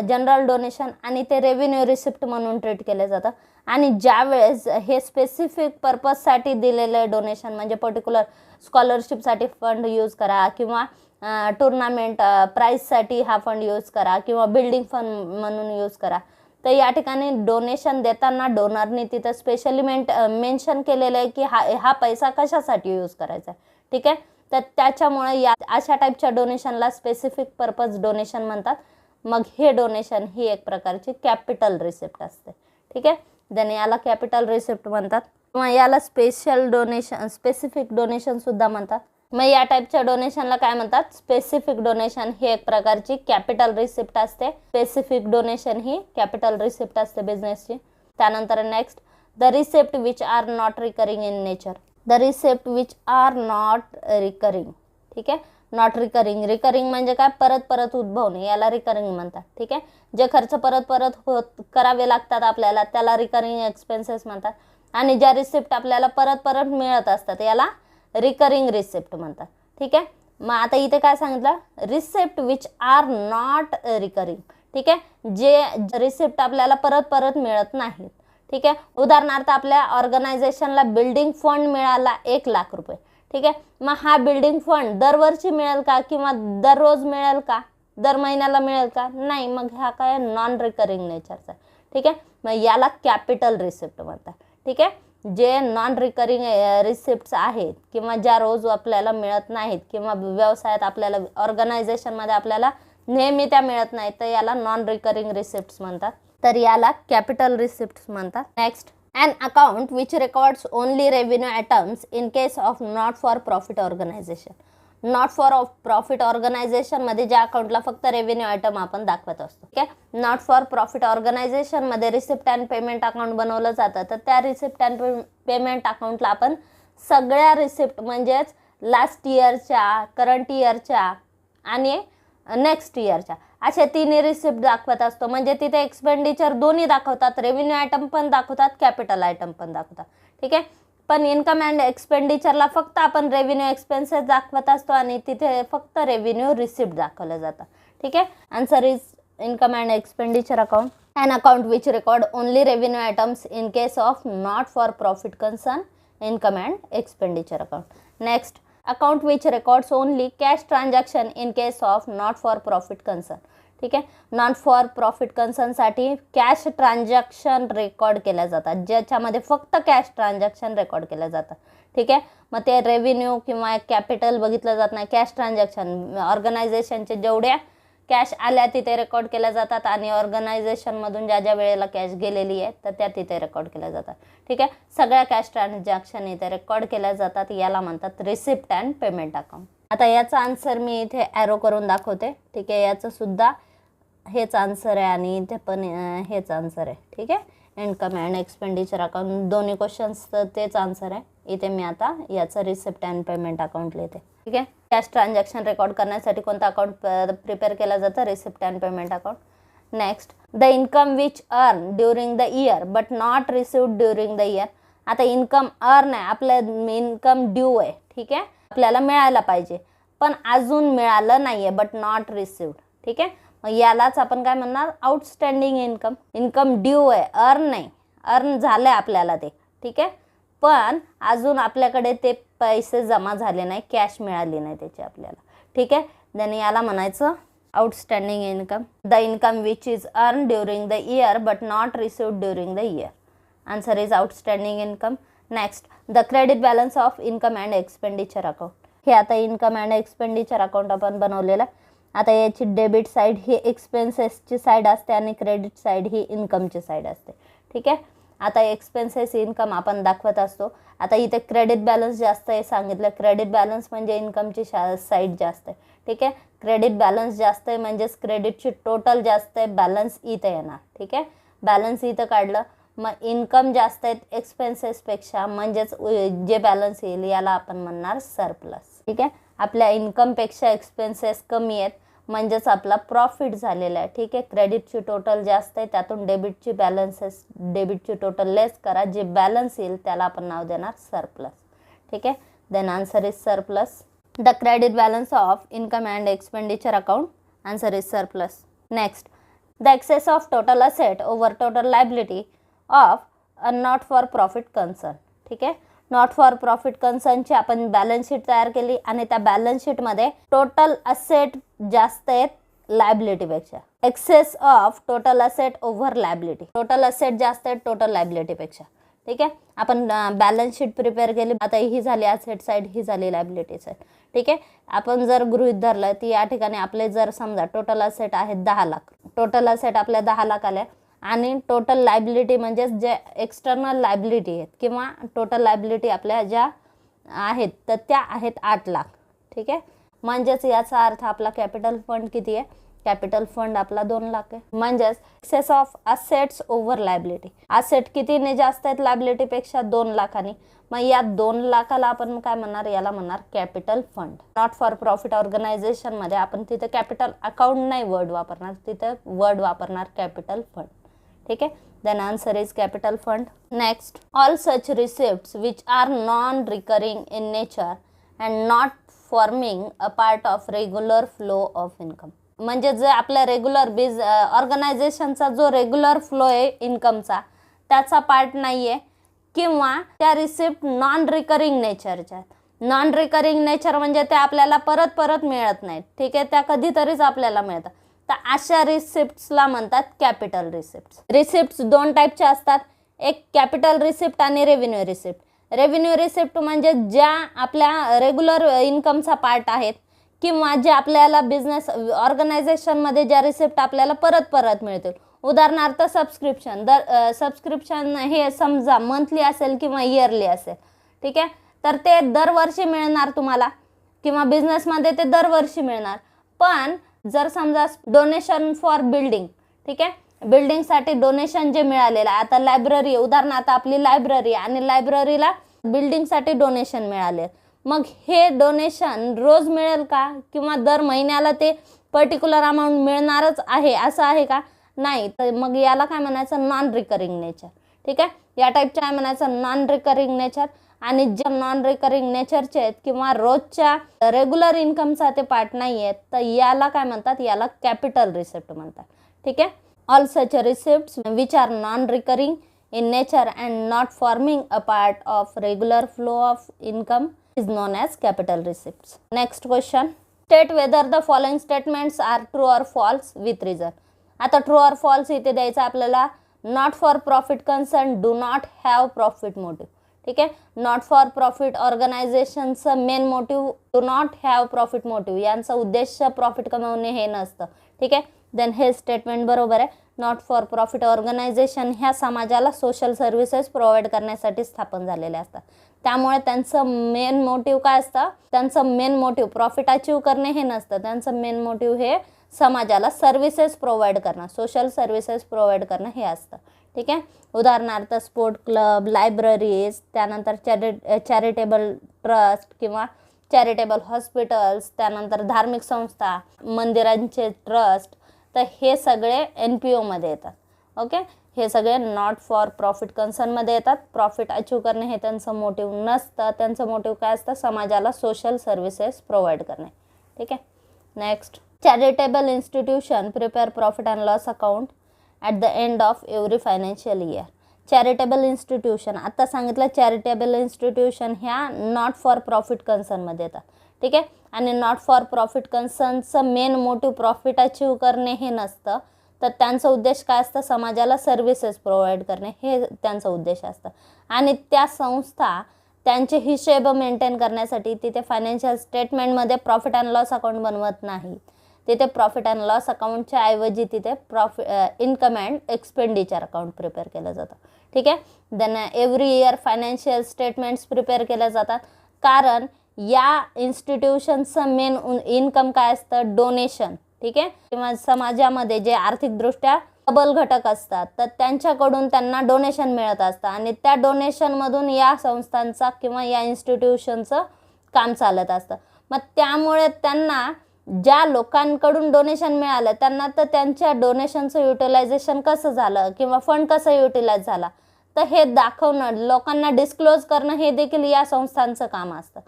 जनरल डोनेशन आणि ते रेव्हेन्यू रिसिप्ट म्हणून ट्रीट केले जातं. आणि ज्या वेळेस हे स्पेसिफिक पर्पजसाठी दिलेलं डोनेशन म्हणजे पर्टिक्युलर स्कॉलरशिपसाठी फंड यूज करा किंवा टुर्नामेंट प्राईजसाठी हा फंड यूज करा किंवा बिल्डिंग फंड म्हणून यूज करा, तर या ठिकाणी डोनेशन देताना डोनरने तिथं स्पेशली मेन्शन केलेलं आहे की हा पैसा कशासाठी यूज करायचा आहे. ठीक आहे, तर त्याच्यामुळे या अशा टाईपच्या डोनेशनला स्पेसिफिक पर्पज डोनेशन म्हणतात. मग हे डोनेशन ही एक प्रकारची कॅपिटल रिसिप्ट असते. ठीक आहे, देन याला कॅपिटल रिसिप्ट म्हणतात किंवा याला स्पेसिफिक डोनेशन सुद्धा म्हणतात. मग या टाईपच्या डोनेशनला काय म्हणतात, स्पेसिफिक डोनेशन ही एक प्रकारची कॅपिटल रिसिप्ट असते. स्पेसिफिक डोनेशन ही कॅपिटल रिसिप्ट असते बिझनेसची. त्यानंतर next, the receipt which are not recurring in nature. The receipt which are not recurring. ठीक आहे, नॉट रिकरिंग म्हणजे काय, परत परत उद्भवणे, याला रिकरिंग म्हणतात. ठीक आहे, जे खर्च परत करावे लागतात आपल्याला त्याला रिकरिंग एक्सपेन्सेस म्हणतात. आणि ज्या रिसिप्ट आपल्याला परत मिळत असतात याला रिकरिंग रिसिप्ट म्हणतात. ठीक आहे, मग आता इथे काय सांगितलं, receipt which are not recurring. ठीक आहे, जे रिसिप्ट आपल्याला परत मिळत नाहीत. ठीक आहे, उदाहरणार्थ आपल्या ऑर्गनायझेशनला बिल्डिंग फंड मिळाला 1,00,000 रुपये. ठीक आहे, मग हा बिल्डिंग फंड दरवर्षी मिळेल का किंवा दररोज मिळेल का, दर महिन्याला मिळेल का, नाही. मग हा काय नॉन रिकरिंग नेचरचा. ठीक आहे, मग याला कॅपिटल रिसिप्ट म्हणतात. ठीक आहे, जे नॉन रिकरिंग रिसिप्ट्स आहेत किंवा ज्या रोज आपल्याला मिळत नाहीत किंवा व्यवसायात आपल्याला ऑर्गनायझेशनमध्ये आपल्याला नेहमी त्या मिळत नाहीत, तर याला नॉन रिकरिंग रिसिप्ट्स म्हणतात. तर याला कॅपिटल रिसिप्ट्स म्हणतात. Next, an account which records only revenue items in case of not for profit organization. Not for profit ऑर्गनायझेशनमध्ये ज्या अकाउंटला फक्त रेव्हेन्यू आयटम आपण दाखवत असतो. ठीक आहे, नॉट फॉर प्रॉफिट ऑर्गनायझेशनमध्ये रिसिप्ट अँड पेमेंट अकाउंट बनवलं जातं. तर त्या रिसिप्ट अँड पेमेंट अकाउंटला आपण सगळ्या रिसिप्ट म्हणजेच लास्ट इयरच्या, करंट इयरच्या आणि नेक्स्ट इयरच्या अशा 3 रिसिप्ट दाखवत असतो. म्हणजे तिथे एक्सपेंडिचर दोन्ही दाखवतात, रेव्हेन्यू आयटम पण दाखवतात, कॅपिटल आयटम पण दाखवतात. ठीक आहे, पण इन्कम अँड एक्सपेंडिचरला फक्त आपण रेव्हेन्यू एक्सपेन्सेस दाखवत असतो आणि तिथे फक्त रेव्हेन्यू रिसिप्ट दाखवलं जातं. ठीक आहे, answer is income and expenditure account. An account which record only revenue items in case of not for profit concern income and expenditure account. Next, account which records only cash transaction in case of not for profit concern. ठीक आहे, नॉट फॉर प्रॉफिट कन्सर्नसाठी कॅश ट्रान्झॅक्शन रेकॉर्ड केल्या जातात, ज्याच्यामध्ये फक्त कॅश ट्रान्झॅक्शन रेकॉर्ड केलं जातं. ठीक आहे, मग ते रेव्हेन्यू किंवा कॅपिटल बघितलं जात नाही. कॅश ट्रान्झॅक्शन ऑर्गनायझेशनचे जेवढ्या कॅश आल्या तिथे रेकॉर्ड केल्या जातात आणि ऑर्गनायझेशनमधून ज्या वेळेला कॅश गेलेली आहे तर त्या तिथे रेकॉर्ड केल्या जातात. ठीक आहे, सगळ्या कॅश ट्रान्झॅक्शन इथे रेकॉर्ड केल्या जातात, याला म्हणतात रिसिप्ट अँड पेमेंट अकाउंट. आता याचा आन्सर मी इथे ॲरो करून दाखवते. ठीक आहे, याचं सुद्धा हेच आन्सर आहे आणि इथे पण हेच आन्सर आहे. ठीक आहे, इन्कम अँड एक्सपेंडिचर अकाउंट दोन्ही क्वेश्चन्स तर तेच आन्सर आहे. इथे मी आता याचं रिसिप्ट अँड पेमेंट अकाउंट लिहिते. ठीक आहे, कॅश ट्रान्झॅक्शन रेकॉर्ड करण्यासाठी कोणतं अकाउंट प्रिपेअर केलं जातं, receipt and payment account. Next, the income which earn during the year but not received during the year. आता इन्कम अर्न आहे, आपलं इन्कम ड्यू आहे. ठीक आहे, आपल्याला मिळायला पाहिजे, पण अजून मिळालं नाहीये, बट नॉट रिसिव्ड. ठीक आहे, मग यालाच आपण काय म्हणणार, आउटस्टँडिंग इन्कम. इन्कम ड्यू आहे, अर्न नाही, अर्न झालंय आपल्याला ते. ठीक आहे, पण अजून आपल्याकडे ते पैसे जमा झाले नाही, कॅश मिळाली नाही त्याची आपल्याला. ठीक आहे, देन याला म्हणायचं outstanding income. The income which is earn during the year but not received during the year. Answer is outstanding income. Next, the credit balance of income and expenditure account. हे आता इन्कम अँड एक्सपेंडिचर अकाउंट आपण बनवलेलं. आता याची डेबिट साईड ही एक्सपेन्सेसची साईड असते आणि क्रेडिट साईड ही इन्कमची साईड असते. ठीक आहे, आता एक्सपेन्सेस इन्कम आपण दाखवत असतो. आता इथे क्रेडिट बॅलन्स जास्त आहे सांगितलं. क्रेडिट बॅलन्स म्हणजे इन्कमची साईड जास्त आहे. ठीक आहे, क्रेडिट बॅलन्स जास्त आहे म्हणजेच क्रेडिटची टोटल जास्त आहे, बॅलन्स इथं येणार. ठीक आहे, बॅलन्स इथं काढलं, मग इन्कम जास्त आहेत एक्सपेन्सेसपेक्षा, म्हणजेच जे बॅलन्स येईल याला आपण म्हणणार सरप्लस. ठीक आहे, आपल्या इन्कमपेक्षा एक्सपेन्सेस कमी आहेत म्हणजेच आपला प्रॉफिट झालेला आहे. ठीक आहे, क्रेडिटची टोटल जास्त आहे, त्यातून डेबिटची टोटल लेस करा, जे बॅलन्स येईल त्याला आपण नाव देणार सरप्लस. ठीक आहे, then answer is surplus. The credit balance of income and expenditure account, answer is surplus. Next, the excess of total asset over total liability of a not for profit concern. ठीक आहे, नॉट फॉर प्रॉफिट कन्सर्नची आपण बॅलन्स शीट तयार केली आणि त्या बॅलन्स शीटमध्ये टोटल असेट जास्त आहेत लायबिलिटीपेक्षा. Excess of total asset over liability, total asset जास्त आहेत टोटल लायबिलिटीपेक्षा. ठीक आहे, आपण बॅलन्स शीट प्रिपेअर केली. आता ही झाली असेट साईड, ही झाली लायबिलिटी साईड. ठीक आहे, आपण जर गृहीत धरलं ती या ठिकाणी आपले जर समजा टोटल असेट आहेत 10 लाख, टोटल असेट आपल्या 10 लाख आल्या आणि टोटल लायबिलिटी म्हणजे जे एक्सटर्नल लायबिलिटी आहेत किंवा टोटल लायबिलिटी आपल्या ज्या आहेत तर त्या आहेत 8 लाख. ठीक आहे, म्हणजेच याचा अर्थ आपला कॅपिटल फंड किती आहे, कॅपिटल फंड आपला 2 लाख आहे. म्हणजेच excess of assets over liability, asset कितीने जास्त आहेत लायबिलिटीपेक्षा 2 लाखांनी. मग या 2 लाखाला आपण काय म्हणणार, याला म्हणणार capital fund. Not for profit ऑर्गनायझेशनमध्ये आपण तिथे कॅपिटल अकाउंट नाही वर्ड वापरणार, तिथे वर्ड वापरणार कॅपिटल फंड. ठीक आहे, then answer is capital fund. Next, all such receipts which are non recurring in nature and not forming a part of regular flow of income. म्हणजे जे आपल्या रेग्युलर ऑर्गनायझेशनचा जो रेग्युलर फ्लो आहे इन्कमचा त्याचा पार्ट नाही आहे किंवा त्या रिसिप्ट नॉन रिकरिंग नेचरच्या. नॉन रिकरिंग नेचर म्हणजे ते आपल्याला परत परत मिळत नाहीत. ठीक आहे, त्या कधीतरीच आपल्याला मिळतात. तर अशा रिसिप्ट्सला म्हणतात कॅपिटल रिसिप्ट्स. रिसिप्ट्स 2 टाईपच्या असतात, एक कॅपिटल रिसिप्ट आणि रेव्हेन्यू रिसिप्ट. रेव्हेन्यू रिसिप्ट म्हणजे ज्या आपल्या रेग्युलर इन्कमचा पार्ट आहेत किंवा जे आपल्याला बिझनेस ऑर्गनायझेशनमध्ये ज्या रिसिप्ट आपल्याला परत परत मिळतील. उदाहरणार्थ सबस्क्रिप्शन हे समजा मंथली असेल किंवा इयरली असेल. ठीक आहे, तर ते दरवर्षी मिळणार तुम्हाला किंवा बिझनेसमध्ये ते दरवर्षी मिळणार. पण जर समजा डोनेशन फॉर बिल्डिंग, ठीक आहे, बिल्डिंगसाठी डोनेशन जे मिळालेलं आहे, आता लायब्ररी उदाहरणार्थ आपली लायब्ररी आणि लायब्ररीला बिल्डिंगसाठी डोनेशन मिळाले, मग हे डोनेशन रोज मिळेल का किंवा दर महिन्याला ते पर्टिक्युलर अमाऊंट मिळणारच आहे असं आहे का, नाही. तर मग याला काय म्हणायचं, नॉन रिकरिंग नेचर. ठीक आहे, या टाईपच्या काय म्हणायचं, नॉन रिकरिंग नेचर. आणि जे नॉन रिकरिंग नेचरचे आहेत किंवा रोजच्या रेग्युलर इन्कमचा ते पार्ट नाही आहेत तर याला काय म्हणतात, याला कॅपिटल रिसिप्ट म्हणतात. ठीक आहे, all such receipts which are non recurring in nature and not forming a part of regular flow of income is known as capital receipts. Next question, state whether the following statements are true or false with reason. आता true or false इथे द्यायचं आपल्याला. not for profit concern do not have profit motive. ठीक आहे, नॉट फॉर प्रॉफिट ऑर्गनायझेशनचं main motive do not have profit motive, यांचा उद्देश प्रॉफिट कमवणे हे नसतं. ठीक आहे, देन हे स्टेटमेंट बरोबर आहे. नॉट फॉर प्रॉफिट ऑर्गनायझेशन ह्या समाजाला सोशल सर्व्हिसेस प्रोव्हाइड करण्यासाठी स्थापन झालेले असतात. त्यामुळे त्यांचं मेन मोटिव्ह काय असतं, त्यांचं मेन मोटिव्ह प्रॉफिट अचीव करणे हे नसतं. त्यांचं मेन मोटिव्ह हे समाजाला सर्व्हिसेस प्रोव्हाइड करणं, सोशल सर्व्हिसेस प्रोव्हाइड करणं हे असतं. ठीक आहे, उदाहरणार्थ स्पोर्ट क्लब, लायब्ररीज, त्यानंतर चॅरिटेबल ट्रस्ट किंवा चॅरिटेबल हॉस्पिटल्स, त्यानंतर धार्मिक संस्था, मंदिरांचे ट्रस्ट, तर हे सगळे NPO मध्ये येतात. ओके, हे सगळे नॉट फॉर प्रॉफिट कन्सर्नमध्ये येतात. प्रॉफिट अचीव करणे हे त्यांचं मोटिव्ह नसतं. त्यांचं मोटिव्ह काय असतं, समाजाला सोशल सर्व्हिसेस प्रोव्हाइड करणे. ठीक आहे. Next, charitable institution prepare profit and loss account at the end of every financial year. Charitable institution, आता सांगितलं चॅरिटेबल इन्स्टिट्यूशन ह्या नॉट फॉर प्रॉफिट कन्सर्नमध्ये येतात. ठीक आहे. आणि नॉट फॉर प्रॉफिट कन्सर्नचं मेन मोटिव्ह प्रॉफिट अचीव करणे हे नसतं, तर त्यांचा उद्देश काय असतं, समाजाला सर्व्हिसेस प्रोव्हाइड करणे हे त्यांचा उद्देश असतं. आणि त्या संस्था त्यांचे हिशेब मेंटेन करण्यासाठी तिथे फायनान्शियल स्टेटमेंटमध्ये प्रॉफिट अँड लॉस अकाउंट बनवत नाही. तिथे प्रॉफिट अँड लॉस अकाउंटच्या ऐवजी तिथे income and expenditure account prepare केलं जातं. ठीक आहे. Then every year financial statements prepare केल्या जातात, कारण या इन्स्टिट्यूशनचं मेन इन्कम काय असतं, डोनेशन. ठीक आहे. किंवा समाजामध्ये जे आर्थिकदृष्ट्या सबल घटक असतात तर त्यांच्याकडून त्यांना डोनेशन मिळत असतं आणि त्या डोनेशनमधून या संस्थांचा किंवा या इन्स्टिट्यूशनचं काम चालत असतं. मग त्यामुळे त्यांना ज्या लोकांकडून डोनेशन मिळालं त्यांना तर त्यांच्या डोनेशनचं युटिलायझेशन कसं झालं किंवा फंड कसं युटिलाइज झाला तर हे दाखवणं, लोकांना डिस्क्लोज करणं हे देखील या संस्थांचं काम असतं.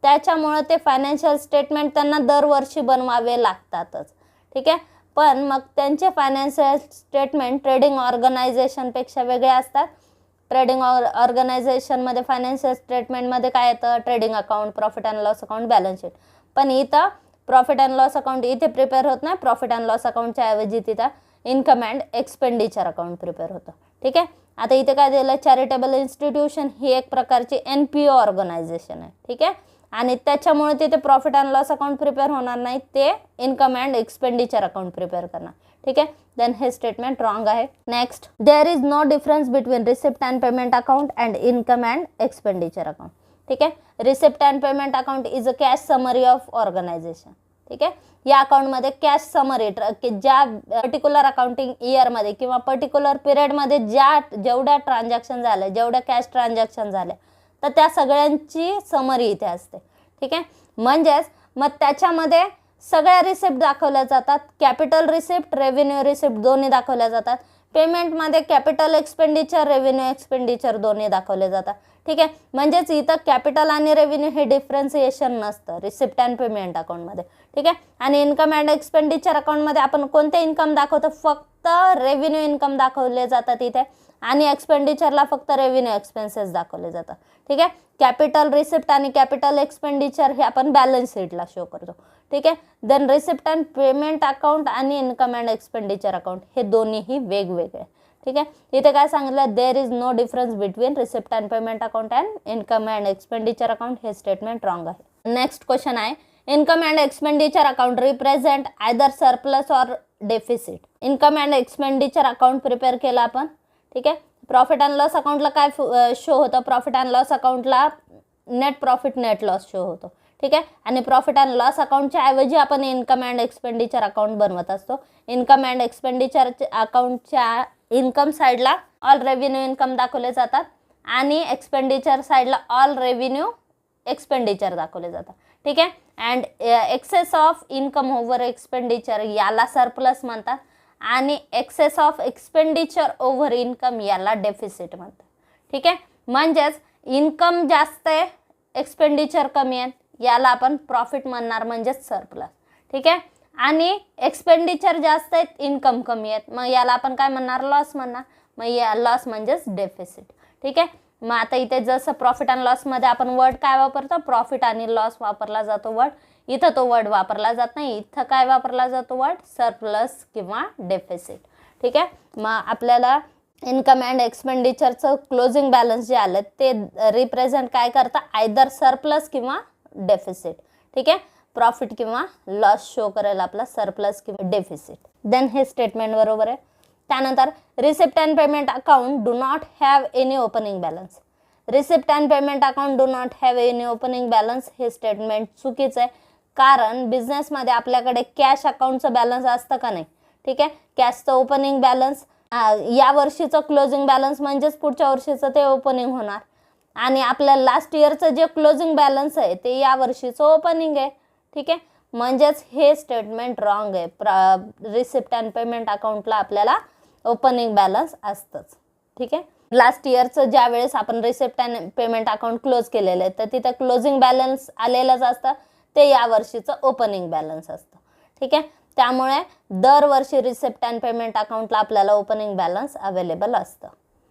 त्याच्यामुळे ते फायनान्शियल स्टेटमेंट त्यांना दरवर्षी बनवावे लागतातच. ठीक आहे. पण मग त्यांचे फायनान्शियल स्टेटमेंट ट्रेडिंग ऑर्गनायझेशनपेक्षा वेगळे असतात. ट्रेडिंग ऑर्गनायझेशनमध्ये फायनान्शियल स्टेटमेंटमध्ये काय येतं, trading account, profit and loss account, balance sheet. पण इथं प्रॉफिट अँड लॉस अकाउंट इथे प्रिपेअर होत नाही. प्रॉफिट अँड लॉस अकाउंटच्या ऐवजी तिथं income and expenditure account prepare होतं. ठीक आहे. आता इथे काय दिलं, चॅरिटेबल इन्स्टिट्यूशन ही एक प्रकारची NPO ऑर्गनायझेशन आहे. ठीक आहे. आणि त्याच्यामुळे तिथे profit and loss account prepare होणार नाही, ते income and expenditure account prepare करणार. ठीक आहे. देन हे स्टेटमेंट रॉंग आहे. Next, there is no difference between receipt and payment account and income and expenditure account. ठीक आहे. Receipt and payment account is a cash summary of organisation. ठीक आहे. या अकाउंटमध्ये कॅश समरी की ज्या पर्टिक्युलर अकाउंटिंग इयरमध्ये किंवा पर्टिक्युलर पिरियडमध्ये जेवढ्या ट्रान्झॅक्शन झाल्या, जेवढ्या कॅश ट्रान्झॅक्शन झाल्या तर त्या सगळ्यांची समरी इथे असते. ठीक आहे. म्हणजेच मग त्याच्यामध्ये सगळ्या रिसिप्ट दाखवल्या जातात. कॅपिटल रिसिप्ट, रेव्हेन्यू रिसिप्ट दोन्ही दाखवल्या जातात. पेमेंटमध्ये कॅपिटल एक्सपेंडिचर, रेव्हेन्यू एक्सपेंडिचर दोन्ही दाखवले जातात. ठीक आहे. म्हणजेच इथं कॅपिटल आणि रेव्हेन्यू हे डिफरन्सिएशन नसतं रिसिप्ट अँड पेमेंट अकाउंटमध्ये. ठीक आहे. आणि इन्कम अँड एक्सपेंडिचर अकाउंटमध्ये आपण कोणते इन्कम दाखवतो, फक्त रेव्हेन्यू इन्कम दाखवले जातात इथे आणि एक्सपेंडिचरला फक्त रेव्हेन्यू एक्सपेन्सेस दाखवले जातात. ठीक आहे. कॅपिटल रिसिप्ट आणि कॅपिटल एक्सपेंडिचर हे आपण बॅलन्स शीटला शो करतो. ठीक आहे. Then receipt and payment account आणि इन्कम अँड एक्सपेंडिचर अकाउंट हे दोन्हीही वेगवेगळे. ठीक आहे. इथे काय सांगितलं, there is no difference between receipt and payment account and income and expenditure account. हे स्टेटमेंट रॉंग आहे. नेक्स्ट क्वेश्चन आहे, income and expenditure account represent either surplus or deficit. Income and expenditure account prepare केलं आपण. ठीक आहे. प्रॉफिट अँड लॉस अकाउंटला काय शो होतं, प्रॉफिट अँड लॉस अकाउंटला net profit net loss show होतो. ठीक आहे. आणि प्रॉफिट अँड लॉस अकाउंटच्या ऐवजी आपण इन्कम अँड एक्सपेंडिचर अकाउंट बनवत असतो. इन्कम अँड एक्सपेंडिचर अकाउंटच्या इन्कम साईडला ऑल रेव्हेन्यू इन्कम दाखवले जातात आणि एक्सपेंडिचर साईडला ऑल रेव्हेन्यू एक्सपेंडिचर दाखवले जातात. ठीक आहे. And excess of income over expenditure याला सरप्लस म्हणतात आणि excess of expenditure over income याला डेफिसिट म्हणतात. ठीक आहे. म्हणजेच इन्कम जास्त आहे, एक्सपेंडिचर कमी आहे, याला आपण प्रॉफिट म्हणणार म्हणजेच सरप्लस. ठीक आहे. आणि एक्सपेंडिचर जास्त आहेत, इन्कम कमी आहेत, मग याला आपण काय म्हणणार, लॉस म्हणणार. मग या लॉस म्हणजेच डेफिसिट. ठीक आहे. मग आता इथे जसं प्रॉफिट अँड लॉसमध्ये आपण वर्ड काय वापरतो, प्रॉफिट आणि लॉस वापरला जातो वर्ड. इथं तो वर्ड वापरला जात नाही. इथं काय वापरला जातो वर्ड, सरप्लस किंवा डेफिसिट. ठीक आहे. मग आपल्याला इन्कम अँड एक्सपेंडिचरचं क्लोजिंग बॅलन्स जे आलं ते रिप्रेझेंट काय करतं, आयदर सरप्लस किंवा डेफिसिट. ठीक आहे. प्रॉफिट किंवा लॉस शो करेल आपला, सरप्लस किंवा डेफिसिट. देन हे स्टेटमेंट बरोबर आहे. त्यानंतर receipt and payment account do not have any opening balance. Receipt and payment account do not have any opening balance हे स्टेटमेंट चुकीचं आहे. कारण बिझनेसमध्ये आपल्याकडे कॅश अकाउंटचं बॅलन्स असतं का नाही. ठीक आहे. कॅशचं ओपनिंग बॅलन्स या वर्षीचं क्लोजिंग बॅलन्स म्हणजेच पुढच्या वर्षीचं ते ओपनिंग होणार आणि आपल्या लास्ट इयरचं जे क्लोजिंग बॅलन्स आहे ते या वर्षीचं ओपनिंग आहे. ठीक आहे. म्हणजेच हे स्टेटमेंट रॉंग आहे. रिसिप्ट अँड पेमेंट अकाउंटला आपल्याला ओपनिंग बॅलन्स असतंच. ठीक आहे. लास्ट इयरचं ज्या वेळेस आपण receipt and payment account close केलेलं आहे तर तिथं क्लोजिंग बॅलन्स आलेलंच असतं. ते या वर्षीचं ओपनिंग बॅलन्स असतं. ठीक आहे, त्यामुळे दरवर्षी रिसिप्ट अँड पेमेंट अकाउंटला आपल्याला ओपनिंग बॅलन्स अवेलेबल असतं.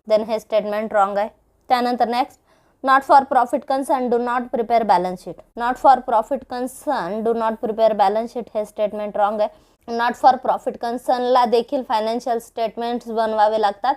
देन हे स्टेटमेंट रॉंग आहे. त्यानंतर next, not for profit concern do not prepare balance sheet. Not for profit concern do not prepare balance sheet हे स्टेटमेंट रॉंग आहे. नॉट फॉर प्रॉफिट कन्सर्नला देखील फायनान्शियल स्टेटमेंट्स बनवावे लागतात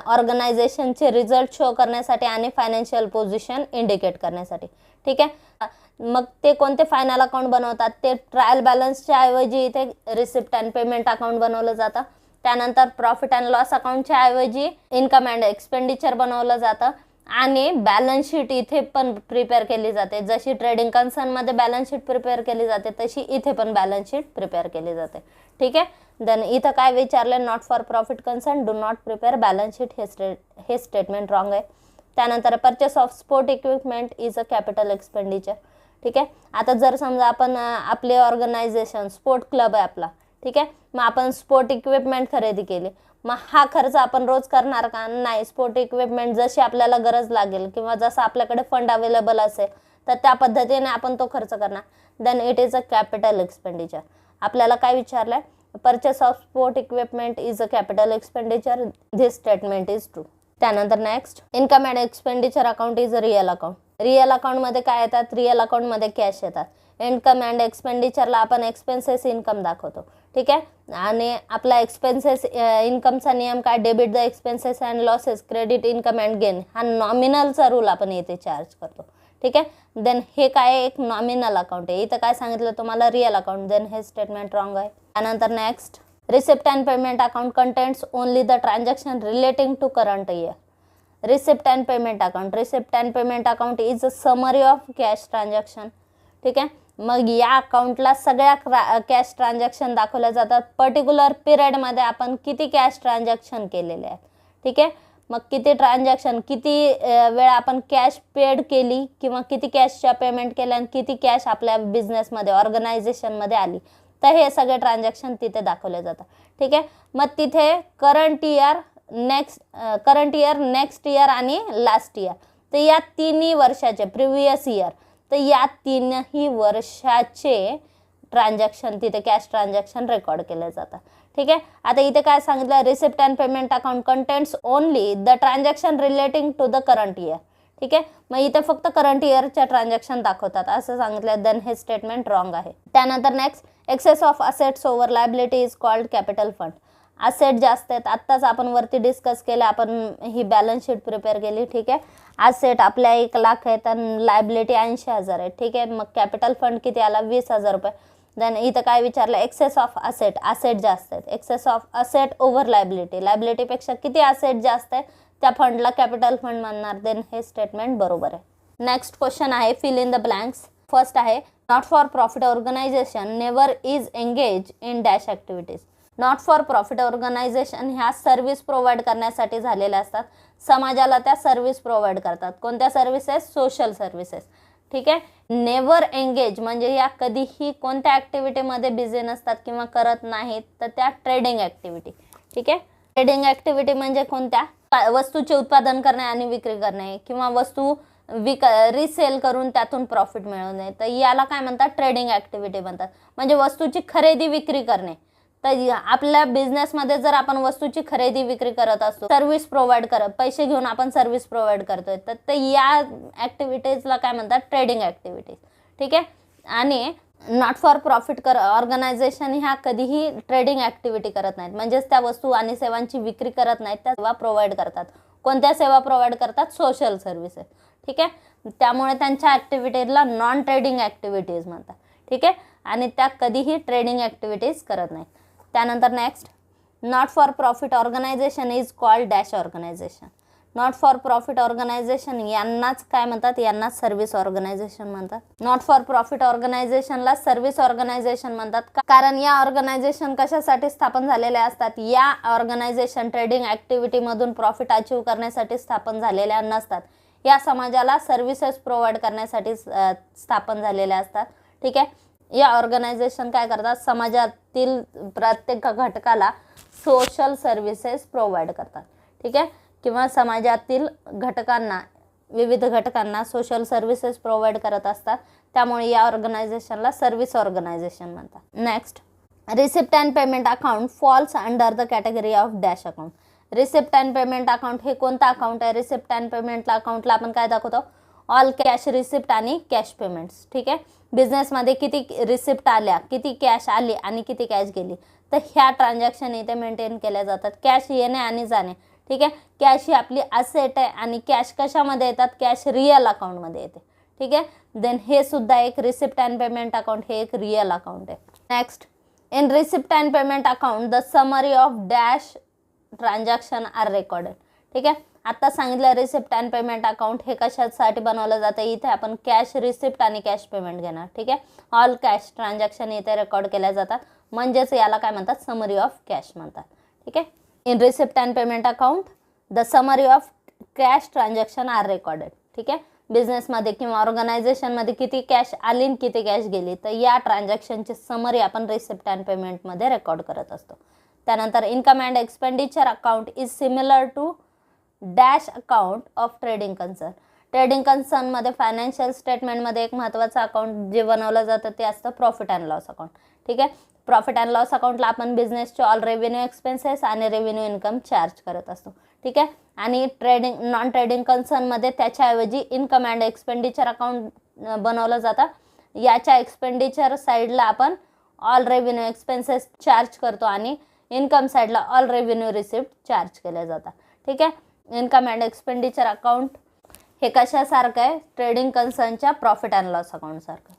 ऑर्गनायझेशनचे रिझल्ट शो करण्यासाठी आणि फायनान्शियल पोझिशन इंडिकेट करण्यासाठी. ठीक आहे, मग ते कोणते फायनल अकाउंट बनवतात, ते ट्रायल बॅलन्सच्या ऐवजी इथे रिसिप्ट अँड पेमेंट अकाउंट बनवलं जातं. त्यानंतर प्रॉफिट अँड लॉस अकाउंटच्या ऐवजी इन्कम अँड एक्सपेंडिचर बनवलं जातं आणि बॅलन्स शीट इथे पण प्रिपेअर केली जाते. जशी ट्रेडिंग कन्सर्नमध्ये बॅलन्स शीट प्रिपेअर केली जाते तशी इथे पण बॅलन्स शीट प्रिपेअर केली जाते. ठीक आहे, देन इथं काय विचारलं, not for profit concern do not prepare balance sheet हे स्टेटमेंट रॉंग आहे. त्यानंतर purchase of sport equipment is a capital expenditure. ठीक आहे, आता जर समजा आपण आपले ऑर्गनायझेशन स्पोर्ट क्लब आहे आपला, ठीक आहे, मग आपण स्पोर्ट इक्विपमेंट खरेदी केली, मग हा खर्च आपण रोज करणार का? नाही. स्पोर्ट इक्विपमेंट जशी आपल्याला गरज लागेल किंवा जसं आपल्याकडे फंड अवेलेबल असेल तर त्या पद्धतीने आपण तो खर्च करणार. Then it is a capital expenditure. आपल्याला काय विचारलंय, purchase of sport equipment is a capital expenditure, this statement is true. त्यानंतर next, income and expenditure account is a real account. Real अकाउंटमध्ये काय येतात, रिअल अकाउंटमध्ये कॅश येतात. इन्कम अँड एक्सपेंडिचरला आपण एक्सपेन्सेस इन्कम दाखवतो. ठीक आहे, आणि आपला एक्सपेन्सेस इन्कमचा नियम काय, debit the expenses and losses credit income and gain, हा नॉमिनलचा रूल आपण येथे चार्ज करतो. ठीक आहे, देन हे काय, एक नॉमिनल अकाउंट आहे. इथं काय सांगितलं तुम्हाला, रिअल अकाउंट. देन हे स्टेटमेंट रॉंग आहे. त्यानंतर next, receipt and payment account contents only the transaction relating to current year. Receipt and payment account, receipt and payment account is a summary of cash transaction. ठीक आहे, मग या अकाउंटला सगळ्या कॅश ट्रान्झॅक्शन दाखवल्या जातात. पर्टिक्युलर पिरियडमध्ये आपण किती कॅश ट्रान्झॅक्शन केलेले आहेत. ठीक आहे, मग किती ट्रान्झॅक्शन, किती वेळा आपण कॅश पेड केली किंवा किती कॅशच्या पेमेंट केल्या आणि किती कॅश आपल्या बिझनेसमध्ये ऑर्गनायझेशनमध्ये आली, तर हे सगळे ट्रान्झॅक्शन तिथे दाखवले जातात. ठीक आहे, मग तिथे करंट इयर, नेक्स्ट इयर आणि लास्ट इयर, तर या तिन्ही वर्षाचे प्रिव्हियस इयर, तर या तीनही वर्षाचे ट्रान्झॅक्शन तिथे कॅश ट्रान्झॅक्शन रेकॉर्ड केले जातात. ठीक आहे, आता इथे काय सांगितलं, receipt and payment account contents only the transaction relating to the current year. ठीक आहे, मग इथे फक्त करंट इयरच्या ट्रान्झॅक्शन दाखवतात असं सांगितलं. देन हे स्टेटमेंट रॉंग आहे. त्यानंतर next, excess of assets over liability is called capital fund. Asset जास्त आहेत, आत्ताच आपण वरती डिस्कस केलं, आपण ही बॅलन्स शीट प्रिपेअर केली. ठीक आहे, असेट आपल्या 1 लाख आहेत आणि लायबिलिटी 80,000 आहे. ठीक आहे, मग कॅपिटल फंड किती आला, 20,000 रुपये. देन इथं काय विचारलं, एक्सेस ऑफ असेट, असेट जास्त आहेत. Excess of asset over liability, लायबिलिटीपेक्षा किती असेट जास्त आहे त्या फंडला कॅपिटल फंड म्हणणार. देन हे स्टेटमेंट बरोबर आहे. नेक्स्ट क्वेश्चन आहे, fill in the blanks. First आहे, not for profit organization never is engage in dash activities. नॉट फॉर प्रॉफिट ऑर्गनायझेशन ह्या सर्व्हिस प्रोव्हाइड करण्यासाठी झालेल्या असतात. समाजाला त्या सर्व्हिस प्रोव्हाइड करतात. कोणत्या सर्व्हिसेस, सोशल सर्व्हिसेस. ठीक आहे, नेवर एंगेज म्हणजे या कधीही कोणत्या ॲक्टिव्हिटीमध्ये बिझी नसतात किंवा करत नाहीत, तर त्या ट्रेडिंग ॲक्टिव्हिटी. ठीक आहे, ट्रेडिंग ॲक्टिव्हिटी म्हणजे कोणत्या, वस्तूचे उत्पादन करणे आणि विक्री करणे किंवा वस्तू रिसेल करून त्यातून प्रॉफिट मिळवणे, तर याला काय म्हणतात, ट्रेडिंग ॲक्टिव्हिटी म्हणतात. म्हणजे वस्तूची खरेदी विक्री करणे. तर आपल्या बिझनेसमध्ये जर आपण वस्तूची खरेदी विक्री करत असतो, सर्व्हिस प्रोव्हाइड करत, पैसे घेऊन आपण सर्व्हिस प्रोव्हाइड करतोय, तर या ॲक्टिव्हिटीजला काय म्हणतात, ट्रेडिंग ॲक्टिव्हिटीज. ठीक आहे, आणि नॉट फॉर प्रॉफिट ऑर्गनायझेशन ह्या कधीही ट्रेडिंग ॲक्टिव्हिटी करत नाहीत. म्हणजेच त्या वस्तू आणि सेवांची विक्री करत नाहीत, त्या सेवा प्रोव्हाइड करतात. कोणत्या सेवा प्रोव्हाइड करतात, सोशल सर्व्हिसेस. ठीक आहे, त्यामुळे त्यांच्या ॲक्टिव्हिटीजला नॉन ट्रेडिंग ॲक्टिव्हिटीज म्हणतात. ठीक आहे, आणि त्या कधीही ट्रेडिंग ॲक्टिव्हिटीज करत नाहीत. त्यानंतर next, not for profit organization is called dash organization. Not for profit organization यांनाच काय म्हणतात, यांनाच सर्व्हिस ऑर्गनायझेशन म्हणतात. नॉट फॉर प्रॉफिट ऑर्गनायझेशनला सर्व्हिस ऑर्गनायझेशन म्हणतात, कारण या ऑर्गनायझेशन कशासाठी स्थापन झालेल्या असतात, या ऑर्गनायझेशन ट्रेडिंग ॲक्टिव्हिटीमधून प्रॉफिट अचीव करण्यासाठी स्थापन झालेल्या नसतात. या समाजाला सर्व्हिसेस प्रोव्हाइड करण्यासाठी स्थापन झालेल्या असतात. ठीक आहे, या ऑर्गनायझेशन काय करतात, समाजातील प्रत्येक घटकाला सोशल सर्व्हिसेस प्रोव्हाइड करतात. ठीक आहे, किंवा समाजातील घटकांना विविध घटकांना सोशल सर्व्हिसेस प्रोव्हाइड करत असतात, त्यामुळे या ऑर्गनायझेशनला सर्व्हिस ऑर्गनायझेशन म्हणतात. Next, receipt and payment account falls under the category of dash account. Receipt and payment account हे कोणतं अकाउंट आहे? रिसिप्ट अँड पेमेंट अकाउंटला आपण काय दाखवतो? ऑल कॅश रिसिप्ट आणि कॅश पेमेंट्स. ठीक आहे, बिझनेसमध्ये किती रिसिप्ट आल्या, किती कॅश आली आणि किती कॅश गेली, तर ह्या ट्रान्झॅक्शन इथे मेंटेन केल्या जातात. कॅश येणे आणि जाणे. ठीक आहे, कॅश ही आपली असेट आहे आणि कॅश कशामध्ये येतात? कॅश रिअल अकाउंटमध्ये येते. ठीक आहे, देन हे सुद्धा एक रिसिप्ट अँड पेमेंट अकाउंट हे एक रिअल अकाउंट आहे. Next, in receipt and payment account the summary of dash transaction are recorded. ठीक आहे, आता सांगितलं रिसिप्ट अँड पेमेंट अकाउंट हे कशासाठी बनवलं जातं. इथे आपण कॅश रिसिप्ट आणि कॅश पेमेंट घेणार. ठीक आहे, ऑल कॅश ट्रान्झॅक्शन इथे रेकॉर्ड केल्या जातात, म्हणजेच याला काय म्हणतात? समरी ऑफ कॅश म्हणतात. ठीक आहे, in receipt and payment account the summary of cash transaction are recorded. ठीक आहे, बिझनेसमध्ये किंवा ऑर्गनायझेशनमध्ये किती कॅश आली आणि किती कॅश गेली, तर या ट्रान्झॅक्शनची समरी आपण रिसिप्ट अँड पेमेंटमध्ये रेकॉर्ड करत असतो. त्यानंतर income and expenditure account is similar to dash account of trading concern. Trading कन्सर्नमध्ये फायनान्शियल स्टेटमेंटमध्ये एक महत्त्वाचं अकाउंट जे बनवलं जातं ते असतं प्रॉफिट अँड लॉस अकाउंट. ठीक आहे, प्रॉफिट अँड लॉस अकाउंटला आपण बिझनेसचे ऑल रेव्हेन्यू एक्सपेन्सेस आणि रेव्हेन्यू इन्कम चार्ज करत असतो. ठीक आहे, आणि नॉन ट्रेडिंग कन्सर्नमध्ये त्याच्याऐवजी इन्कम अँड एक्सपेंडिचर अकाउंट बनवलं जातं. याच्या एक्सपेंडिचर साईडला आपण ऑल रेव्हेन्यू एक्सपेन्सेस चार्ज करतो आणि इन्कम साईडला ऑल रेव्हेन्यू रिसिप्ट चार्ज केले जातात. ठीक आहे, इन्कम अँड एक्सपेंडिचर अकाउंट हे कशासारखं आहे? ट्रेडिंग कन्सर्नच्या प्रॉफिट अँड लॉस अकाउंटसारखं.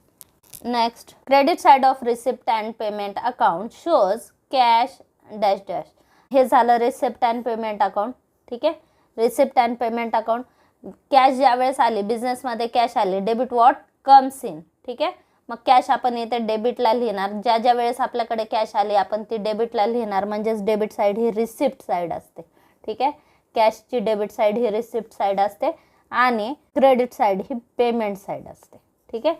Next, credit side of receipt and payment account shows cash dash dash. हे झालं रिसिप्ट अँड पेमेंट अकाउंट. ठीक आहे, receipt and payment account cash ज्यावेळेस आली, बिझनेसमध्ये कॅश आली, डेबिट वॉट कम्स इन. ठीक आहे, मग कॅश आपण इथे डेबिटला लिहिणार. ज्या वेळेस आपल्याकडे कॅश आली आपण ती डेबिटला लिहिणार, म्हणजेच डेबिट साईड ही रिसिप्ट साईड असते. ठीक आहे, कॅशची डेबिट साईड ही रिसिप्ट साईड असते आणि क्रेडिट साईड ही पेमेंट साईड असते. ठीक आहे,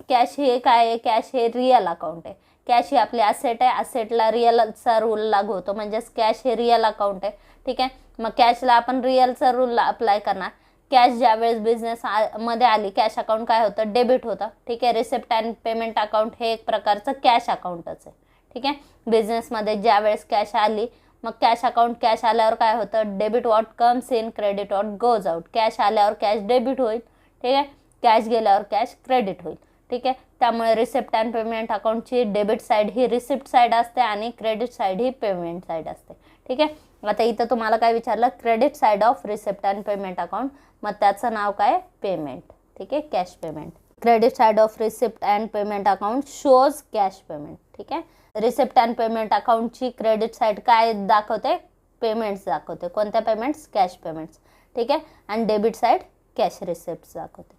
कॅश हे काय आहे? कॅश हे रिअल अकाउंट आहे. कॅश ही आपली असेट आहे, असेटला रिअलचा रूल लागू होतो, म्हणजेच कॅश हे रिअल अकाउंट आहे. ठीक आहे, मग कॅशला आपण रिअलचा रूल अप्लाय करणार. कॅश ज्यावेळेस बिझनेस मध्ये आली, कॅश अकाउंट काय होतं? डेबिट होतं. ठीक आहे, रिसिप्ट अँड पेमेंट अकाउंट हे एक प्रकारचं कॅश अकाउंटच आहे. ठीक आहे, बिझनेसमध्ये ज्यावेळेस कॅश आली, मग कॅश अकाउंट कॅश आल्यावर काय होतं? Debit what comes in, credit what goes out. Cash आल्यावर कॅश डेबिट होईल. ठीक आहे, कॅश गेल्यावर कॅश क्रेडिट होईल. ठीक आहे, त्यामुळे रिसिप्ट अँड पेमेंट अकाउंटची डेबिट साईड ही रिसिप्ट साईड असते आणि क्रेडिट साईड ही पेमेंट साईड असते. ठीक आहे, आता इथं तुम्हाला काय विचारलं? Credit side of receipt and payment account, मग त्याचं नाव काय? पेमेंट. ठीक आहे, cash payment. Credit side of receipt and payment account shows cash payment. ठीक आहे, रिसिप्ट अँड पेमेंट अकाउंटची क्रेडिट साईड काय दाखवते? पेमेंट्स दाखवते. कोणत्या पेमेंट्स? Cash payments. ठीक आहे, आणि डेबिट साईड कॅश रिसिप्ट्स दाखवते.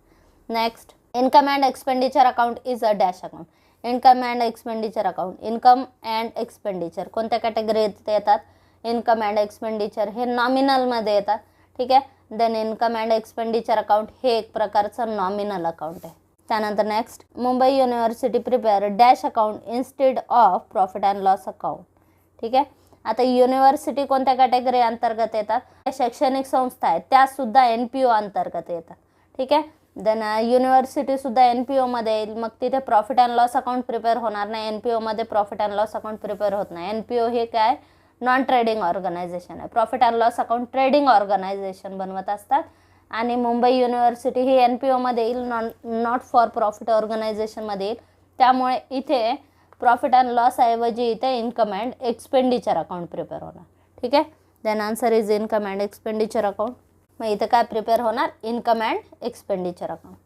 Next, income and expenditure account is a dash account. Income and expenditure account, income and expenditure कोणत्या कॅटेगरीत येतात? इन्कम अँड एक्सपेंडिचर हे नॉमिनलमध्ये येतात. ठीक आहे, then income and expenditure account हे एक प्रकारचं नॉमिनल अकाउंट आहे. त्यानंतर next, Mumbai university prepare dash account instead of profit and loss account. ठीक आहे, आता युनिव्हर्सिटी कोणत्या कॅटेगरी अंतर्गत येतात? शैक्षणिक संस्था आहेत त्या सुद्धा NPO अंतर्गत येतात. ठीक आहे, देन युनिव्हर्सिटी सुद्धा NPO मध्ये येईल, मग तिथे profit and loss account prepare होणार नाही. NPO मध्ये profit and loss account prepare होत नाही. NPO हे काय? नॉन ट्रेडिंग ऑर्गनायझेशन आहे. Profit and loss account trading organisation बनवत असतात आणि मुंबई युनिव्हर्सिटी ही NPO मध्ये येईल, नॉट फॉर प्रॉफिट ऑर्गनायझेशनमध्ये येईल. त्यामुळे इथे प्रॉफिट अँड लॉस ऐवजी इथे income and expenditure account prepare होणार. ठीक आहे, then answer is income and expenditure account. मग इथे काय प्रिपेअर होणार? Income and expenditure account.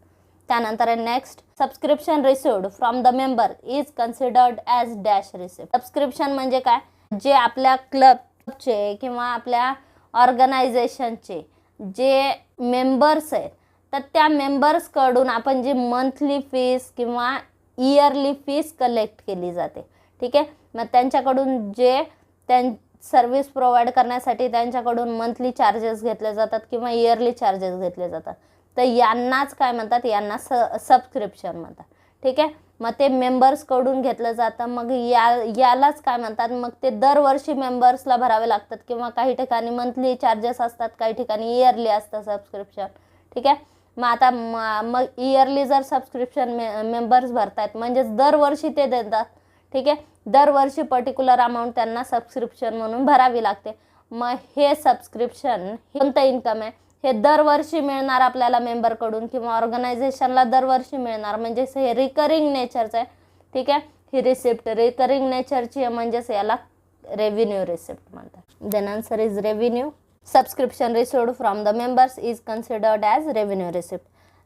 त्यानंतर next, subscription received from the member is considered as dash receipt. Subscription म्हणजे काय? जे आपल्या क्लबचे किंवा आपल्या ऑर्गनायझेशनचे जे मेंबर्स आहेत तर त्या मेंबर्सकडून आपण जी मंथली फीस किंवा इयरली फीस कलेक्ट केली जाते. ठीक आहे, मग त्यांच्याकडून जे सर्व्हिस प्रोव्हाइड करण्यासाठी त्यांच्याकडून मंथली चार्जेस घेतले जातात किंवा इयरली चार्जेस घेतले जातात, तर यांनाच काय म्हणतात? यांना सबस्क्रिप्शन म्हणतात. ठीक आहे. मग ते मेंबर्सकडून घेतलं जातं. मग यालाच काय म्हणतात, मग ते दरवर्षी मेंबर्सला भरावे लागतात किंवा काही ठिकाणी मंथली चार्जेस असतात, काही ठिकाणी इयरली असतं सबस्क्रिप्शन. ठीक आहे. मग आता मग इयरली जर सबस्क्रिप्शन मेंबर्स भरतायत म्हणजेच दरवर्षी ते देतात. ठीक आहे. दरवर्षी पर्टिक्युलर अमाऊंट त्यांना सबस्क्रिप्शन म्हणून भरावी लागते. मग हे सबस्क्रिप्शन कोणतं इन्कम आहे, हे दरवर्षी मिळणार आपल्याला मेंबरकडून किंवा ऑर्गनायझेशनला दरवर्षी मिळणार, म्हणजेच हे रिकरिंग नेचरचं आहे. ठीक आहे. ही रिसिप्ट रिकरिंग नेचरची आहे, म्हणजेच याला रेव्हेन्यू रिसिप्ट म्हणतात. Then answer is revenue. Subscription received from the members is considered as revenue receipt.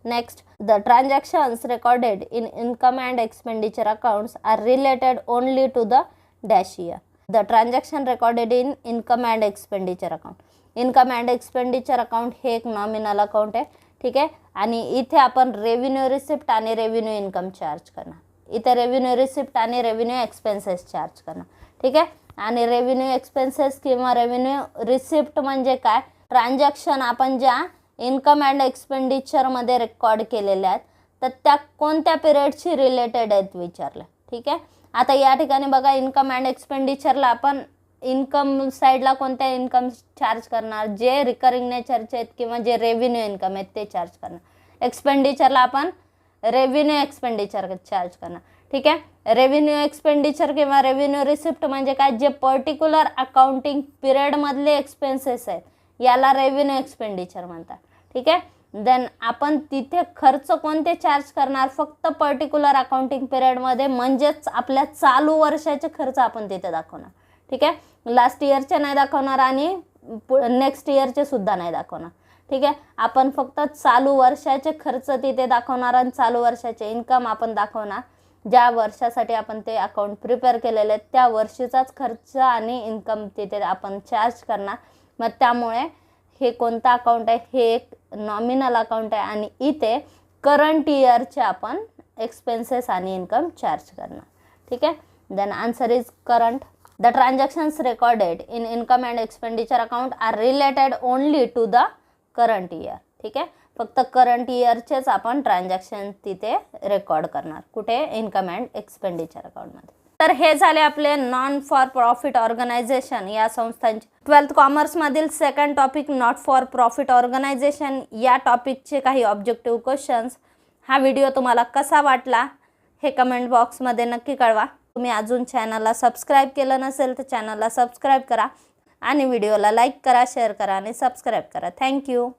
Next, the transactions recorded in income and expenditure accounts are related only to the dash year. The transaction recorded in income and expenditure account. Income and expenditure account हे एक नॉमिनल अकाउंट आहे. ठीक आहे. आणि इथे आपण रेव्हेन्यू रिसिप्ट आणि रेव्हेन्यू इन्कम चार्ज करणार. इथे रेव्हेन्यू रिसिप्ट आणि रेव्हेन्यू एक्सपेन्सेस चार्ज करणार. ठीक आहे. आणि रेव्हेन्यू एक्सपेन्सेस किंवा रेव्हेन्यू रिसिप्ट म्हणजे काय, ट्रान्झॅक्शन आपण ज्या इन्कम अँड एक्सपेंडिचरमध्ये रेकॉर्ड केलेल्या आहेत तर त्या कोणत्या पिरियडशी रिलेटेड आहेत विचारलं. ठीक आहे. आता या ठिकाणी बघा, इन्कम अँड एक्सपेंडिचरला आपण इन्कम साईडला कोणत्या इन्कम चार्ज करणार, जे रिकरिंग नेचरचे आहेत किंवा जे रेव्हेन्यू इन्कम आहेत ते चार्ज करणार. एक्सपेंडिचरला आपण रेव्हेन्यू एक्सपेंडिचर चार्ज करणार. ठीक आहे. रेव्हेन्यू एक्सपेंडिचर किंवा रेव्हेन्यू रिसिप्ट म्हणजे काय, जे पर्टिक्युलर अकाउंटिंग पिरियडमधले एक्सपेन्सेस आहेत याला रेव्हेन्यू एक्सपेंडिचर म्हणतात. ठीक आहे. देन आपण तिथे खर्च कोणते चार्ज करणार, फक्त पर्टिक्युलर अकाउंटिंग पिरियडमध्ये, म्हणजेच आपल्या चालू वर्षाचे खर्च आपण तिथे दाखवणार. ठीक आहे. लास्ट इयरचे नाही दाखवणार आणि नेक्स्ट इयरचे सुद्धा नाही दाखवणार. ठीक आहे. आपण फक्त चालू वर्षाचे खर्च तिथे दाखवणार आणि चालू वर्षाचे इन्कम आपण दाखवणार. ज्या वर्षासाठी आपण ते अकाउंट प्रिपेअर केलेले आहेत त्या वर्षीचाच खर्च आणि इन्कम तिथे आपण चार्ज करणार. मग त्यामुळे हे कोणतं अकाउंट आहे, हे एक नॉमिनल अकाउंट आहे आणि इथे करंट इयरचे आपण एक्सपेन्सेस आणि इन्कम चार्ज करणार. ठीक आहे. Then answer is current. The transactions recorded in income and expenditure account are related only to the current year. ठीक आहे. फक्त करंट इयरचेच आपण ट्रान्झॅक्शन तिथे रेकॉर्ड करणार. कुठे, इन्कम अँड एक्सपेंडिचर अकाउंटमध्ये. तर हे झाले आपले नॉन फॉर प्रॉफिट ऑर्गनायझेशन या संस्थांचे 12th कॉमर्समधील second topic not for profit organisation या टॉपिकचे काही ऑब्जेक्टिव्ह क्वेश्चन्स. हा व्हिडिओ तुम्हाला कसा वाटला हे कमेंट बॉक्समध्ये नक्की कळवा. तुम्ही अजून चॅनलला सबस्क्राईब केलं नसेल तर चॅनलला सबस्क्राईब करा आणि व्हिडिओला लाईक करा, शेअर करा आणि सबस्क्राईब करा. थँक्यू.